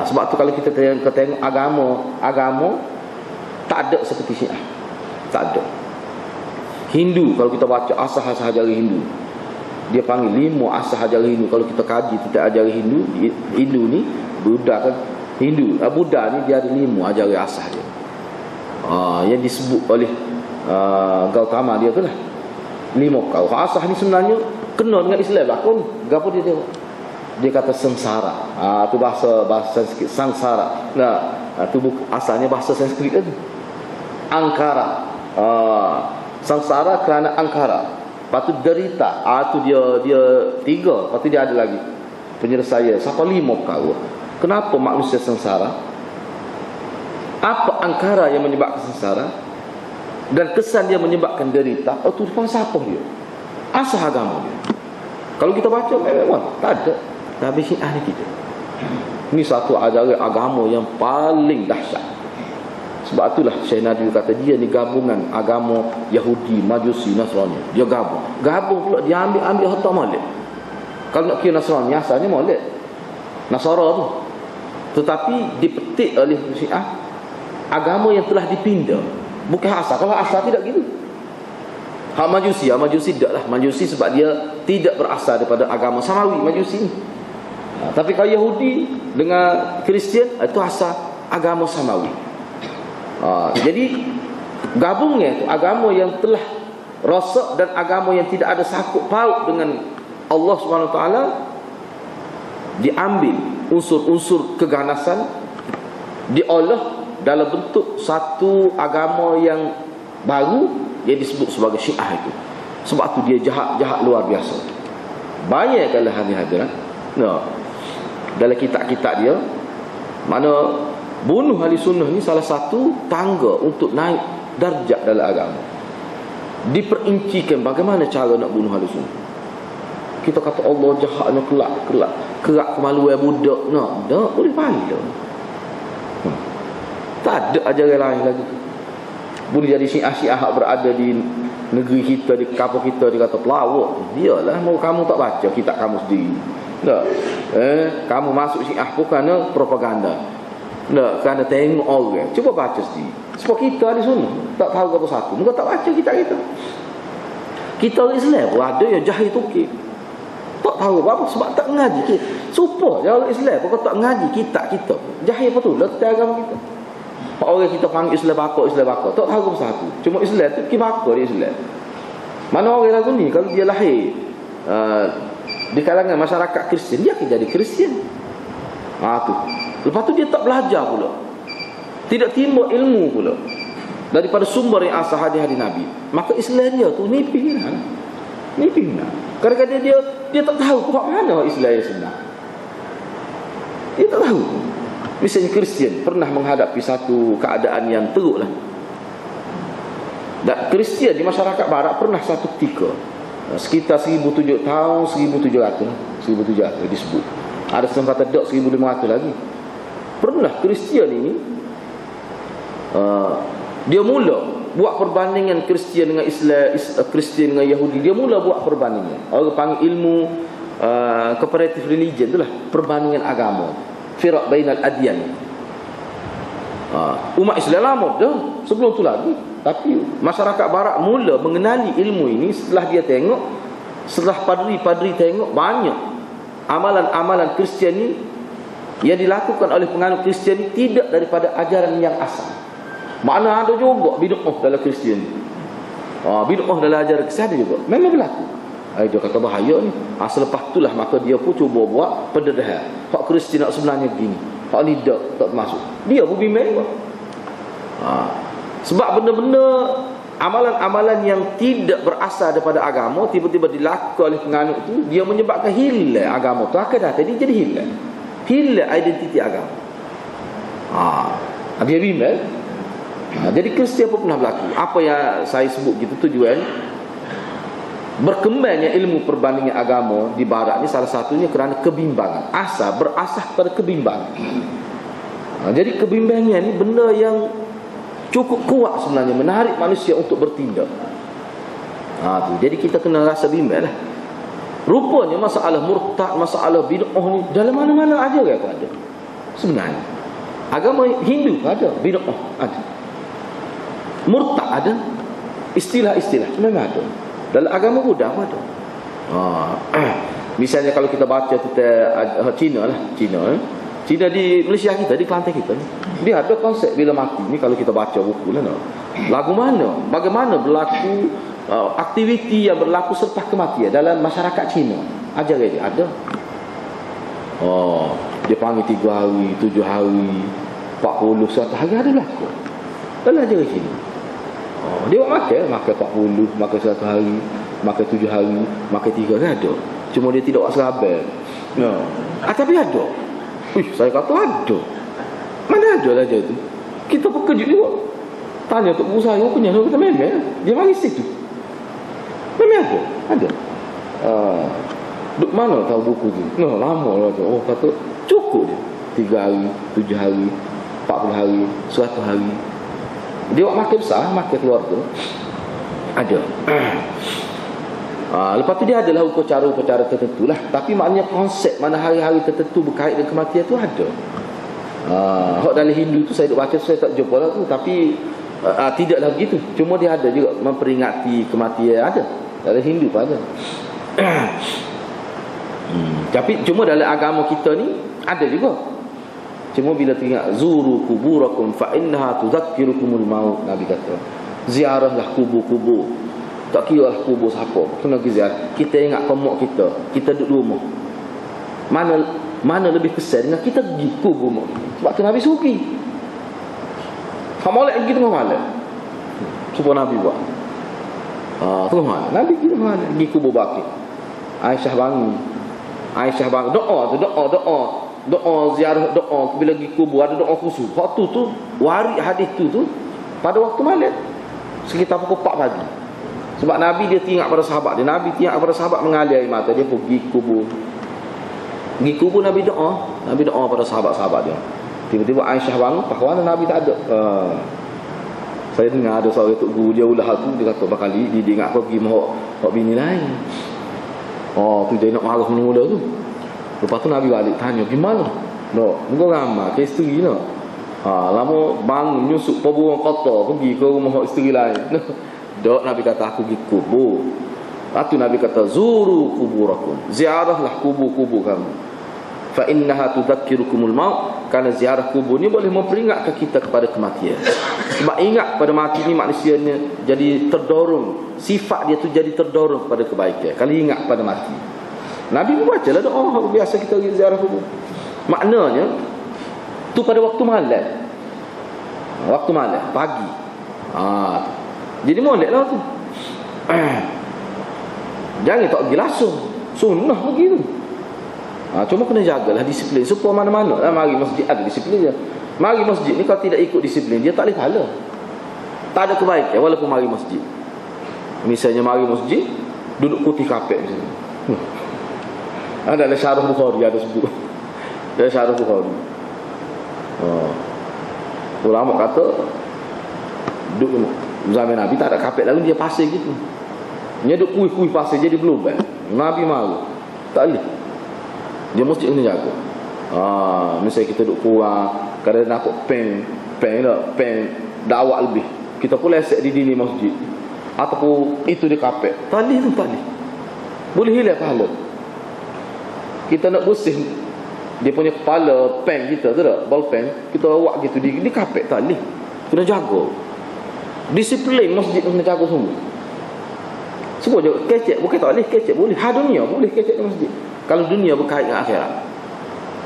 Sebab tu kalau kita tengok agama tak ada seperti Syiah. Tak ada. Hindu, kalau kita baca asas-asas ajaran Hindu, dia panggil 5 asas ajaran Hindu. Kalau kita kaji tentang ajaran Hindu ni, Buddha kan Hindu. Buddha ni dia ada 5 ajaran asas dia. Yang disebut oleh Gautama dia tu lah. 5 kau. Asas ni sebenarnya kena dengan Islam lakon. Gapo dia tengok? Dia kata sengsara. Tu bahasa Sanskrit, sangsara. Tu asalnya bahasa Sanskrit kan. Angkara. Sangsara kerana angkara. Lepas tu derita. Tu dia 3. Lepas tu dia ada lagi penyelesaian. Siapa 5 perkara. Kenapa manusia sengsara? Apa angkara yang menyebabkan sengsara? Dan kesan dia menyebabkan derita. Tu depan siapa dia? Asal agama dia. Kalau kita baca memang tak ada. Tapi Syiah ni tidak. Ini satu ajaran agama yang paling dahsyat. Sebab itulah Syekh Nadir kata dia ni gabungan agama Yahudi, Majusi, Nasrani. Dia gabung pula dia ambil harta Maulid. Kalau nak kira Nasrani asalnya Maulid, Nasara tu. Tetapi dipetik oleh Syiah agama yang telah dipindah. Bukan asal. Kalau asal tidak gitu. Hak Majusi tidaklah. Majusi sebab dia tidak berasal daripada agama Samawi, Majusi ni. Tapi kalau Yahudi dengan Kristian, itu asal agama Samawi. Jadi gabungnya itu agama yang telah rosak dan agama yang tidak ada sangkut paut dengan Allah Subhanahu Wa Taala, diambil unsur-unsur keganasan, diolah dalam bentuk satu agama yang baru yang disebut sebagai Syiah itu. Sebab tu dia jahat luar biasa. Bayangkanlah hadirat. Dalam kitab-kitab dia, mana bunuh ahli sunnah ni salah satu tangga untuk naik darjat dalam agama. Diperincikan bagaimana cara nak bunuh ahli sunnah. Kita kata Allah jahatnya kerak kemaluan budak. Tak boleh pandang. Tak ada ajaran lain lagi. Boleh jadi Syiah berada di negeri kita, di kampung kita, dia kata pelawak. Biarlah, mau kamu tak baca kitab kamu sendiri. Tak. Kamu masuk Syiah pun kerana propaganda. Tak, kerana tengok orang. Cuba baca sendiri. Sebab kita di sana tak tahu apa satu. Muka tak baca kitab kita. Kita orang Islam pun ada yang jahil tukik. Tak tahu apa sebab tak ngaji. Supaya orang Islam pun tak ngaji kitab kita. Jahil apa tu? Letak agama kita. Orang kita panggil Islam bakar. Tak tahu apa satu. Cuma Islam tu kibakar dia Islam. Mana orang lagu ni kalau dia lahir di kalangan masyarakat Kristian, dia akan jadi Kristian. Tu. Lepas tu dia tak belajar pula. Tidak timbul ilmu pula daripada sumber yang asal hadis-hadis Nabi. Maka Islam dia tu nipih. Kadang-kadang dia tak tahu kok mana Islam yang sebenar. Dia tak tahu. Misalnya Kristian pernah menghadapi satu keadaan yang teruk lah. Dan Kristian di masyarakat barat pernah satu ketika, sekitar 1700 disebut. Ada kesempatan dok 1500 lagi. Pernah Kristian ini dia mula buat perbandingan Kristian dengan Islam, Kristian dengan Yahudi. Dia mula buat perbandingan. Orang panggil ilmu comparative religion itulah, perbandingan agama. Firaq bainal adyan. Umat Islam lama dah sebelum tu lagi. Tapi masyarakat barat mula mengenali ilmu ini setelah dia tengok, setelah padri-padri tengok banyak amalan-amalan Kristian ni yang dilakukan oleh penganut Kristian ni tidak daripada ajaran yang asal. Mana ada juga bid'ah dalam Kristian. Bid'ah dalam ajaran Kristian ada juga. Memang berlaku. Dia kata bahaya ni. Selepas itulah maka dia pun cuba buat pendedahan. Hak Kristian nak sebenarnya begini. Hak ni tak masuk. Dia pun bimbang. Sebab benda-benda amalan-amalan yang tidak berasal daripada agama tiba-tiba dilakukan oleh penganut tu, dia menyebabkan hilang agama tu. Akan datang dia jadi hilang identiti agama. Dia bimbang. Jadi Kristian pun pernah berlaku. Apa yang saya sebut gitu tujuan berkembangnya ilmu perbandingan agama di barat ni salah satunya kerana kebimbangan. Berasas pada kebimbangan. Jadi kebimbangan ni benda yang cukup kuat sebenarnya, menarik manusia untuk bertindak. Tu. Jadi kita kena rasa bimbang lah. Rupanya masalah murtad, masalah bid'ah ni dalam mana-mana aja ke ada. Sebenarnya agama Hindu ada, bid'ah ada, murtad ada, istilah-istilah memang ada. Dalam agama Buddha pun ada. Misalnya kalau kita baca Cina di Malaysia kita, di Kelantan kita, dia ada konsep bila mati ni. Kalau kita baca buku lah, lagu mana, bagaimana berlaku aktiviti yang berlaku selepas kematian dalam masyarakat Cina, ajaran dia ada. Dia panggil 3 hari, 7 hari, 40, 100 hari ada berlaku dalam ajaran Cina. Dia buat makan 40, makan 100 hari, makan 7 hari, makan 3 hari ada. Cuma dia tidak buat serabel. Tapi ada. Saya kata ada. Mana ada lah je tu. Kita pun kejut juga. Tanya Tok Guru saya punya, dia kata memang. Dia mari situ. Memang ada. Duk mana tahu buku tu? Lama lah tu. Kata cukup dia. 3 hari, 7 hari, 40 hari, 100 hari. Dia buat makan besar, makan keluarga. Ada. Lepas tu dia adalah upacara-upacara tertentu lah. Tapi maknanya konsep mana hari-hari tertentu berkait dengan kematian tu ada. Hak dalam Hindu tu saya duk baca, saya tak jumpa lah tu. Tapi tidaklah begitu. Cuma dia ada juga memperingati kematian, ada. Dalam Hindu pun ada. Tapi cuma dalam agama kita ni ada juga. Cuma bila teringat zuru kuburakum fa innaha tudzakirukumul maut, Nabi kata ziarahlah kubur-kubur. Tak kira lah kubur siapa, kena pergi ziarah. Kita ingat komok kita duduk rumah. Mana lebih kesan dengan kita pergi kubur mak. Sebab tu Nabi suruh pergi. Hak molek pergi tengah malam. Supaya Nabi buat. Tengah malam Nabi pergi tengah malam, pergi kubur Baqi. Aisyah bangun. Doa ziarah, doa bila pergi kubur ada doa khusus. Waktu tu waris hadis tu pada waktu malam sekitar pukul 4 pagi. Sebab Nabi dia tengok pada sahabat dia. Nabi tengok pada sahabat mengalir air mata. Dia pergi kubur. Nabi doa pada sahabat-sahabat dia. Tiba-tiba Aisyah bangun, pahlawan Nabi tak ada. Saya dengar ada seorang Tok Guru dia ulah tu, dia kata berkali dia ingat kau pergi mahok bini lain. Tu dia nak marah mula tu. Lepas tu Nabi balik tanya, "Gimana?" Engkau ramai ke isteri nak. Lama bangun nyusuk perbuang kotor pergi ke rumah isteri lain. Dok, Nabi kata aku pergi kubur. Lepas tu Nabi kata zuru kuburakum, ziarahlah kubur-kubur kamu. Fa innaha tudzakirukumul maut, kerana ziarah kubur ni boleh memperingatkan kita kepada kematian. Sebab ingat pada mati ni manusianya jadi terdorong, sifat dia tu jadi terdorong pada kebaikan kalau ingat pada mati. Nabi pun bacalah doa biasa kita pergi ziarah kubur. Maknanya tu pada waktu malam. Pagi. Jadi molek lah tu. Jangan tak pergi langsung. Sunnah pergi tu. Cuma kena jagalah disiplin. Supaya mana-mana lah mari masjid ada disiplin je. Mari masjid ni kalau tidak ikut disiplin, dia tak boleh pahala. Tak ada kebaikan walaupun mari masjid. Misalnya mari masjid, duduk putih kapek misalnya. Ada syarah Bukhari ada sebut. Ada syarah Bukhari. Ulama kata duduk zaman Nabi tak ada kapek lalu dia pasir gitu. Dia duk kuih-kuih pasir jadi berlubang. Nabi malu. Tak boleh. Dia mesti kena jaga. Misalnya kita duk kurang, kadang-kadang nampak pen dakwah lebih. Kita pun lesek di dinding masjid. Ataupun itu dia kapek. Tak boleh. Boleh hilang pahala. Kita nak bersih dia punya kepala pen kita tu tak, ball pen, kita awak gitu di kapek tak boleh. Kena jaga. Disiplin masjid kena jaga semua. Semua je kecek, bukan tak boleh kecek, boleh. Dunia boleh kecek di masjid. Kalau dunia berkait dengan akhirat.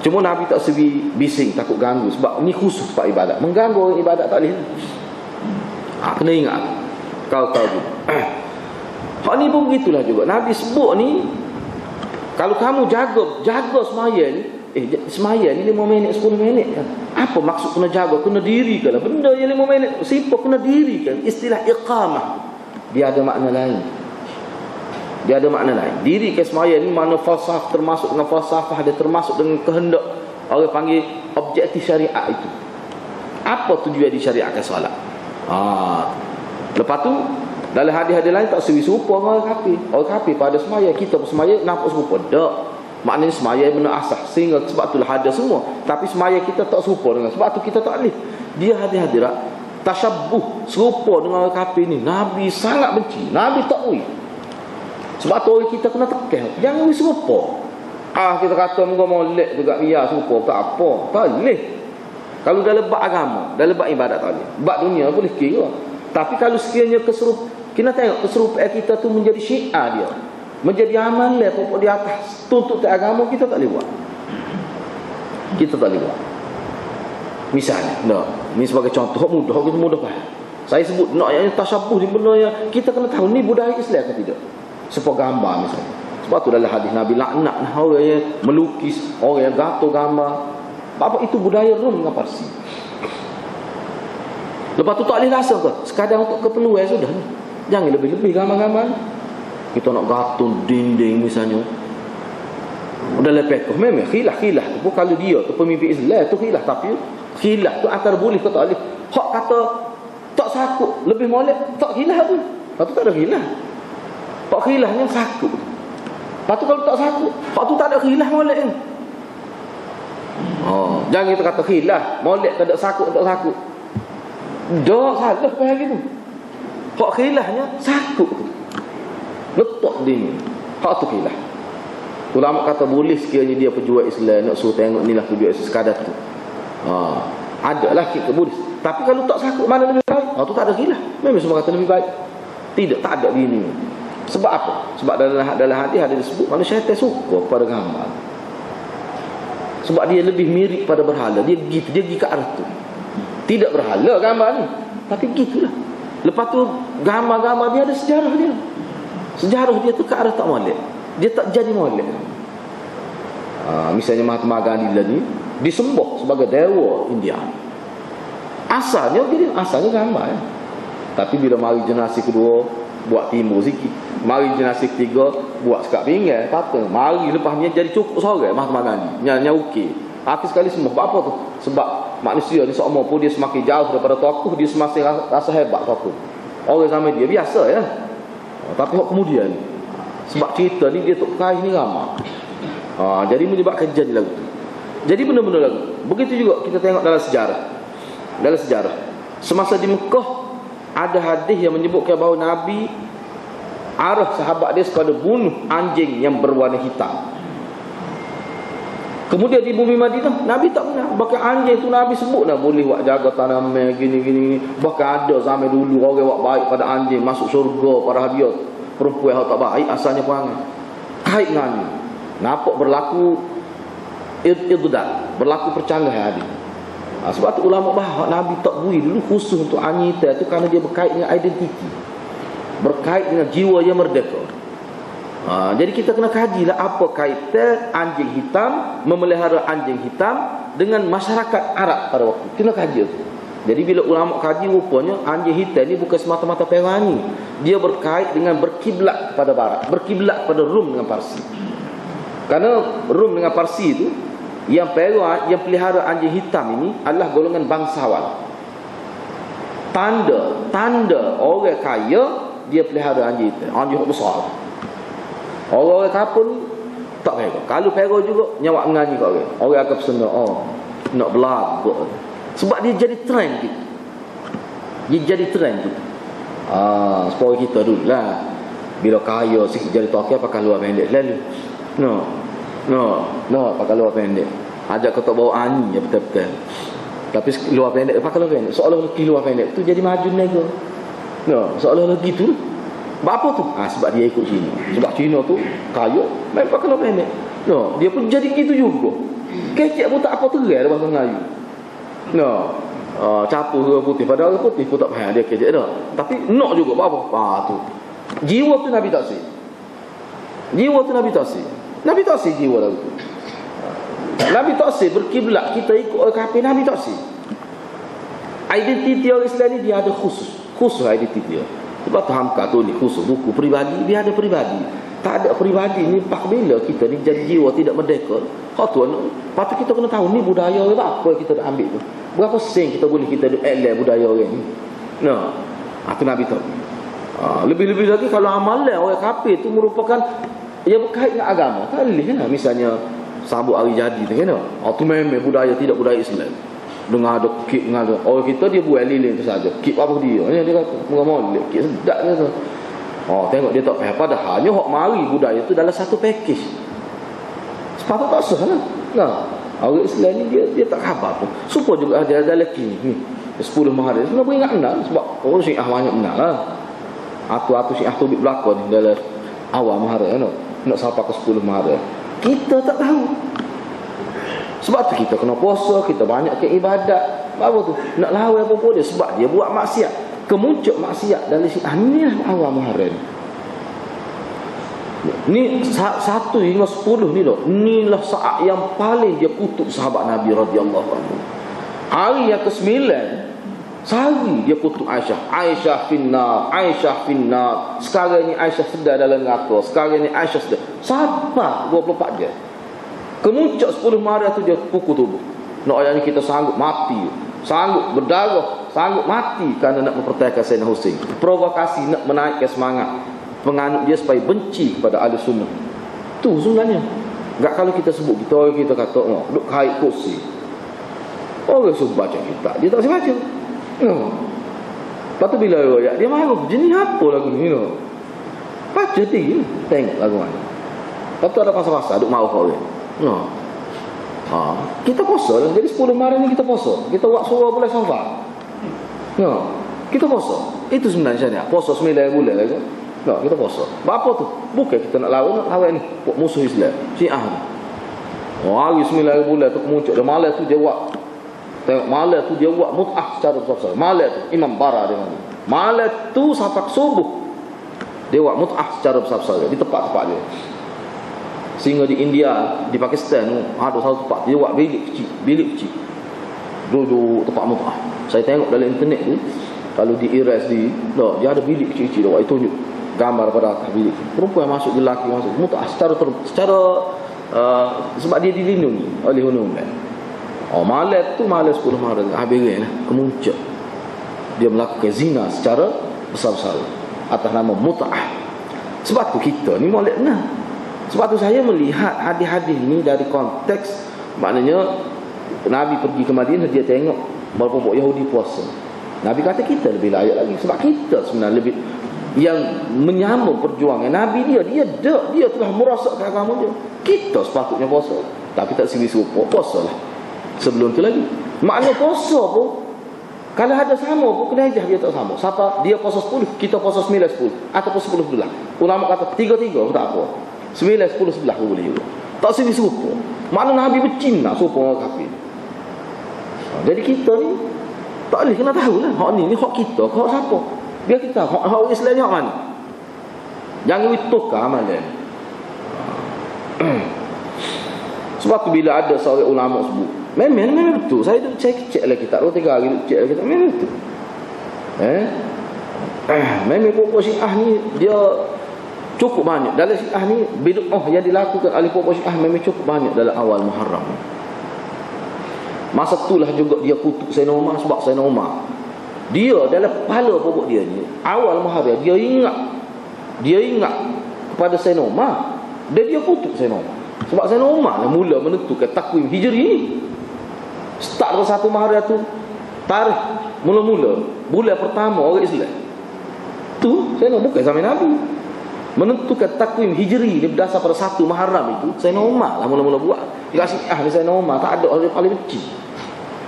Cuma Nabi tak sebi bising, takut ganggu. Sebab ni khusus sebab ibadat. Mengganggu orang ibadat tak boleh. Kena ingat. Kau juga. Hak ni pun begitulah juga. Nabi sebut ni, kalau kamu jaga semaya ni, semaya ni 5 minit, 10 minit kan. Apa maksud kena jaga? Kena dirikan lah. Benda yang 5 minit, sifat kena dirikan. Istilah iqamah, dia ada makna lain. Dia ada makna lain. Diri ke semaya ni makna falsafah, termasuk dengan falsafah, dia termasuk dengan kehendak. Orang panggil objektif syariat itu. Apa tujuan disyariatkan solat? Lepas tu dalam hadis-hadis lain tak serupa dengan orang kafir. Orang kafir pada semaya, kita pun semaya nampak serupa. Tak. Maknanya semaya benar asah. Sehingga sebab itulah ada semua. Tapi semaya kita tak serupa dengan. Sebab tu kita tak boleh. Dia hadis-hadirat tashabbuh, serupa dengan orang kafir ni. Nabi sangat benci. Nabi tak boleh. Sebab tu orang kita kena tekan. Jangan serupa. Kita kata muka molek juga biar serupa. Tak apa. Tak boleh. Kalau dah lebat agama, dah lebat ibadat tak boleh. Lebat dunia boleh kira. Tapi kalau sekiranya kita tengok keserupaan kita tu menjadi syiar dia, menjadi amalan pokok di atas tuntut agama, kita tak boleh buat. Kita tak boleh buat. Misalnya, ni sebagai contoh mudah, kita mudah faham. Saya sebut nak yang tasyabuh ni benda yang kita kena tahu ni budaya Islam ke tidak. Sebuah gambar misalnya. Sebab tu dalam hadis Nabi laknat orang yang melukis, orang yang gato gambar. Apa itu budaya Rom dengan Parsi. Lepas tu tak boleh rasa ke? Sekadar untuk keperluan sudah. Jangan lebih-lebih gambar-gambar. Kita nak gato dinding misalnya. Udah lepekoh memang khilaf tu pun kalau dia tu pemimpin Islam tu khilaf, tapi khilaf tu antara boleh ke tak boleh. Hak kata tak sakut lebih molek, tak khilaf tu. Lepas tu tak ada khilaf. Hak khilafnya sakut. Lepas tu kalau tak sakut, hak tu tak ada khilaf molek ni. Jangan kita kata khilaf molek tak ada sakut, tak sakut. Dah salah faham gitu. Hak khilafnya sakut tu. Letak dia. Hak tu khilaf. Ulama kata boleh sekiranya dia pejuang Islam, nak suruh tengok inilah pejuang sekadar tu. Adalah kita boleh. Tapi kalau tak sakut mana lebih baik? Tu tak ada khilaf. Memang semua kata lebih baik. Tidak, tak ada di ini. Sebab apa? Sebab dalam hadis ada disebut mana syaitan suka pada gambar. Sebab dia lebih mirip pada berhala. Dia pergi ke arah tu. Tidak berhala gambar ni, tapi gitulah. Lepas tu gambar-gambar dia ada sejarah dia. Sejarah dia tu ke arah tak molek. Dia tak jadi molek. Misalnya Mahatma Gandhi ni disembah sebagai dewa India. Asalnya gambar ya. Tapi bila mari generasi kedua buat timur sikit, mari generasi ketiga buat sekat pinggan, kata mari lepasnya jadi cukup seorang Mahatma Gandhi nya okey. Akhir sekali semua apa tu? Sebab manusia ni seumur pun dia semakin jauh daripada tokoh, dia semakin rasa hebat tokoh. Orang zaman dia biasa ya. Tapi kemudian sebab cerita ni dia tok kai ni ramai. Jadi menyebabkan jadi lagu tu. Jadi benda-benda lagu. Begitu juga kita tengok dalam sejarah. Dalam sejarah, semasa di Mekah ada hadis yang menyebutkan bahawa Nabi arah sahabat dia kepada bunuh anjing yang berwarna hitam. Kemudian di bumi Madinah Nabi tak pernah. Bahkan anjing tu Nabi sebut dah boleh buat jaga tanaman gini. Bahkan ada zaman dulu orang buat baik pada anjing masuk syurga pada dia. Perempuan yang tak baik asalnya perangai kait dengan anjing. Nampak berlaku iddah, berlaku percanggahan hadis. Sebab tu ulama bahas Nabi tak bui dulu khusus untuk anjing itu kerana dia berkait dengan identiti, berkait dengan jiwa yang merdeka. Jadi kita kena kajilah apa kaitan anjing hitam, memelihara anjing hitam dengan masyarakat Arab pada waktu. Kena kaji tu. Jadi bila ulama kaji rupanya anjing hitam ni bukan semata-mata perani. Dia berkait dengan berkiblat kepada barat, berkiblat kepada Rom dengan Parsi. Kerana Rom dengan Parsi itu yang pelihara anjing hitam ini adalah golongan bangsawan. Tanda orang kaya dia pelihara anjing hitam, anjing besar. Orang-orang kapun tak pera. Kalau pera juga nyawa menganyi kat orang. Orang akan pesena, nak belagak. Sebab dia jadi trend gitu. Dia jadi trend gitu. Supaya kita dulu lah. Bila kaya sikit jadi tokai pakai luar pendek lalu. No, pakai luar pendek. Ajak kau tak bawa anjing ya betul-betul. Tapi luar pendek, pakai luar pendek. Seolah-olah luar pendek tu jadi maju nego. No, seolah-olah gitu. Apa tu? Sebab dia ikut Cina. Sebab Cina tu kaya, main pakai luar pendek. No, dia pun jadi gitu juga. Kecek pun tak apa terai bahasa Melayu. No. Capu ke putih, padahal putih pun tak payah dia kecek dah. Tapi nak juga apa? Tu. Jiwa tu Nabi tak si. Jiwa tu Nabi tak si. Nabi tak si jiwa lagu tu. Nabi tak si berkiblat kita ikut orang kafir. Nabi tak si. Identiti orang Islam ni dia ada khusus identiti dia. Sebab tu Hamka tu ni khusus buku peribadi, dia ada peribadi. Tak ada peribadi ni pak bila kita ni jadi jiwa tidak merdeka. Kau tuan, patut kita kena tahu ni budaya apa kita dah ambil tu. Berapa sen kita boleh kita elak budaya orang ni. Nah, tu Nabi tahu. Lebih-lebih lagi kalau amalan orang kafir tu merupakan ia berkait dengan agama. Tak boleh kan? Misalnya sambut hari jadi tu kan. Tu memang budaya tidak budaya Islam. Dengar ada kek dengan ada. Orang kita dia buat lilin tu saja. Kek apa dia? Dia kata mengamol kek sedap dia tu. Tengok dia tak payah padahal hanya hok mari budaya tu dalam satu package. Sepatut tak sah lah. Nah, orang Islam ni dia tak khabar pun. Supaya juga ada lelaki ni 10 Muharram. Sebenarnya beringat benar sebab orang Syiah banyak benar lah. Atu Syiah tu berlakon dalam awal Muharram nak sampai ke 10 Muharram. Kita tak tahu. Sebab tu kita kena puasa, kita banyak ke ibadat. Apa tu? Nak lawan apa pun dia sebab dia buat maksiat. Kemuncak maksiat dalam Syiah ni lah awal Muharram. Ni 1 hingga 10 ni loh. Inilah saat yang paling dia kutuk sahabat Nabi radhiyallahu anhu. Hari yang ke-9 sehari dia kutuk Aisyah finnar. Sekarang ni Aisyah sedar dalam neraka. Sekarang ni Aisyah sedar. Sabar 24 jam. Kemuncak 10 Muharram tu dia pukul tubuh. Nak ayatnya kita sanggup mati, sanggup berdarah, sanggup mati kerana nak mempertahankan Sayyidina Husain. Provokasi nak menaikkan semangat penganut dia supaya benci kepada ahli sunnah. Tu sebenarnya. Enggak kalau kita sebut kita kata duk kait kursi. Orang suruh baca kitab, dia tak baca. Lepas tu bila royak dia marah, jenis apa lagu ni? Baca tinggi, tengok lagu mana. Lepas tu ada pasal-pasal duk marah orang. Kita puasa lah. Jadi 10 Maret ni kita puasa. Kita buat surah bulan Safar. Kita puasa. Itu sebenarnya syariat. Puasa 9 bulan lah kan. Kita puasa. Apa tu? Bukan kita nak lawan ni musuh Islam, Syiah ni. Hari 9 bulan tu kemuncak dia malam tu dia buat. Tengok malam tu dia buat mut'ah secara besar-besar. Malam tu Imam Bara dia mari. Malam tu sampai subuh dia buat mut'ah secara besar-besar di tempat-tempat dia. Sehingga di India, di Pakistan ada satu tempat dia buat bilik kecil. Duduk tempat mut'ah. Saya tengok dalam internet tu, kalau di Iras dia ada bilik kecil-kecil dia buat. Itu tunjuk gambar pada atas bilik. Perempuan masuk, lelaki masuk. Mut'ah secara sebab dia dilindungi oleh undang-undang. Malam tu malam 10 Maret habis lah kemuncak. Dia melakukan zina secara besar-besar atas nama mut'ah. Sebab tu kita ni molek benar. Sebab tu saya melihat hadis-hadis ni dari konteks, maknanya Nabi pergi ke Madinah, dia tengok kelompok Yahudi puasa. Nabi kata kita lebih layak lagi sebab kita sebenarnya lebih yang menyambung perjuangan Nabi dia telah merosakkan agama dia. Kita sepatutnya puasa, tapi tak sini serupa puasalah. Sebelum tu lagi. Maknanya puasa pun kalau ada sama pun kena ajar dia tak sama. Siapa dia puasa 10, kita puasa 9 10 ataupun 10 11. Ulama kata 3-3 tak apa. 9, 10, 11 boleh juga. Tak sini serupa. Mana Nabi bercina serupa orang kafir. Jadi kita ni tak boleh kena tahu lah. Hak ni hak kita, hak siapa? Biar kita hak Islam ni hak mana? Jangan tukar amalan. Sebab tu bila ada seorang ulama sebut, memang betul. Saya duk cek lah kitab 2-3 hari duk cek lah kitab. Memang betul. Memang pokok Syiah ni dia cukup banyak. Dalam Syiah ni bid'ah yang dilakukan oleh pokok Syiah memang cukup banyak dalam awal Muharram. Masa itulah juga dia kutuk Sayyidina Umar sebab Sayyidina Umar dia dalam kepala pokok dia ni awal Muharram dia ingat kepada Sayyidina Umar dan dia kutuk Sayyidina Umar sebab Sayyidina Umar lah mula menentukan takwim Hijri ni. Start ke 1 Muharram tu tarikh mula-mula bulan pertama orang Islam tu Sayyidina bukan zaman Nabi menentukan takwim Hijri ni berdasar pada 1 Muharram itu Sayyidina Umar lah mula-mula buat. Dekat Syiah ni Sayyidina Umar tak ada orang paling benci.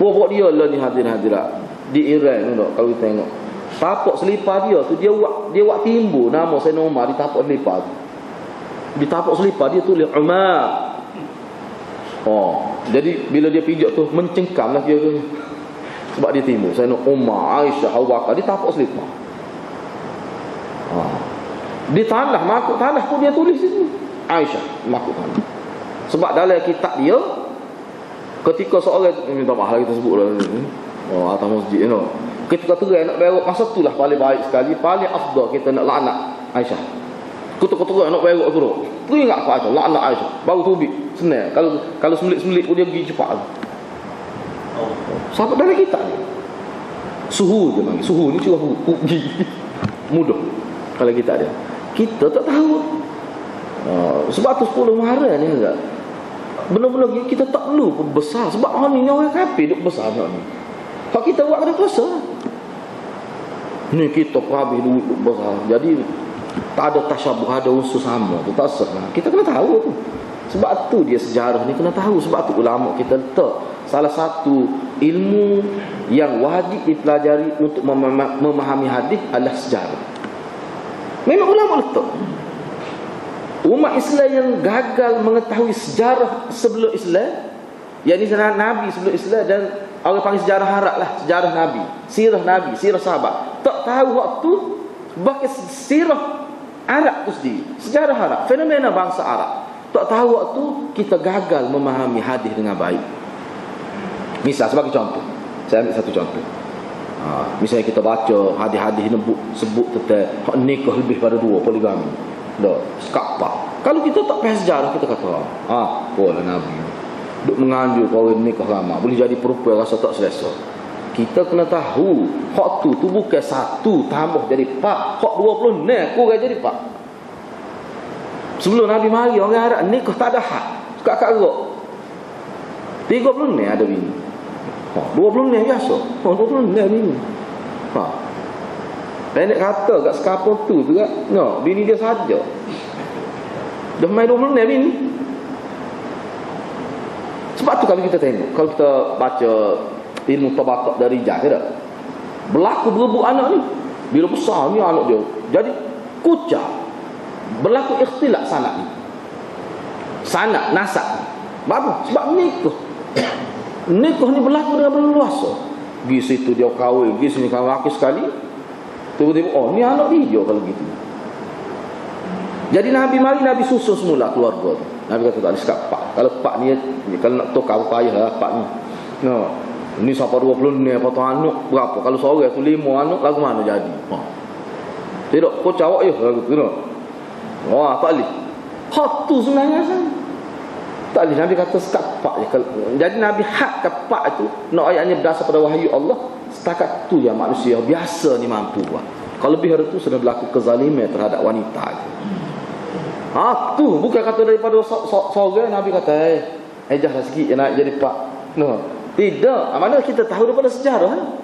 Buat dia lah ni hadirin-hadirat. Di Iran tu kalau kita tengok. Tapak selipar dia tu dia buat timbul nama Sayyidina Umar di tapak selipar tu. Di tapak selipar dia tulis Umar. Jadi bila dia pijak tu mencengkamlah dia tu. Sebab dia timbul Sayyidina Umar, Aisyah, Abu Bakar di tapak selipar. Di tanah, makuk tanah pun dia tulis itu Aisyah, makuk tanah. Sebab dalam kitab dia ketika seorang minta maaf kita sebut lah atas masjid you know. Ketika terai nak berak masa itulah paling baik sekali, paling afdal kita nak laknat Aisyah. Ketika terai nak berak teruk, teringat apa Aisyah, laknat Aisyah baru tubik senang. Kalau semelik-semelik pun dia pergi cepat. Sahabat dalam kitab ni suhu je panggil. Suhu ni cuma pergi mudah kalau kita ada. Kita tak tahu. Sebab tu 10 Muharram ni enggak. Benar-benar kita tak perlu besar. Sebab orang ni orang kafir duk besar ni. Kalau kita buat kena puasa. Ni kita habis duit duk besar. Jadi tak ada tasyabuh, ada unsur sama. Tu tak sah. Kita kena tahu tu. Sebab tu dia sejarah ni kena tahu. Sebab tu ulama kita letak salah satu ilmu yang wajib dipelajari untuk memahami hadis adalah sejarah. Memang ulama letak. Umat Islam yang gagal mengetahui sejarah sebelum Islam, yakni sejarah Nabi sebelum Islam, dan orang panggil sejarah Arab lah, sejarah Nabi, sirah sahabat. Tak tahu waktu bahkan sirah Arab tu sendiri, sejarah Arab, fenomena bangsa Arab. Tak tahu waktu kita gagal memahami hadis dengan baik. Misal sebagai contoh, saya ambil satu contoh. Misalnya kita baca hadis-hadis sebut tentang nikah lebih pada 2, poligami. Dah, sekapa. Kalau kita tak faham sejarah, kita kata, boleh Nabi duk menganjur kahwin nikah lama, boleh jadi perempuan rasa tak selesa. Kita kena tahu, hak tu bukan 1 tambah jadi 4, hak 20 ni kurang jadi 4. Sebelum Nabi mari orang Arab nikah tak ada had, kat rok 30 ni ada bini. 20 ni biasa. 20 ni ada bini. Pendek kata kat sekapur tu juga, bini dia saja. Dah main 20 ni bini. Sebab tu kalau kita tengok, kalau kita baca ilmu tabaqat dari Rijal tak? Berlaku berebut anak ni. Bila besar ni anak dia jadi kucak. Berlaku ikhtilaf sanad ni. Sanad nasab. Apa? Sebab nikah. Nikah ni berlaku dengan berluasa. Pergi situ dia kahwin, pergi sini kahwin laki sekali. Tiba-tiba ni anak dia kalau gitu. Jadi Nabi mari, Nabi susun semula keluarga tu. Nabi kata tak ada sekat pak. Kalau pak ni kalau nak tukar payah lah pak ni. Ni siapa 20 ni apa tu anak berapa? Kalau seorang tu 5 anak lagu mana jadi? Tidak, kau cawak ya lagu tu. Tak boleh. Hak tu sebenarnya kan. Tak boleh. Nabi kata sekat pak je. Jadi Nabi hak ke pak itu, nak ayatnya berdasar pada wahyu Allah. Setakat tu yang manusia biasa ni mampu buat. Kalau lebih dari tu sudah berlaku kezaliman terhadap wanita. Tu bukan kata daripada seorang. Nabi kata ejah sikit je nak jadi pak. Tidak. Mana kita tahu daripada sejarah.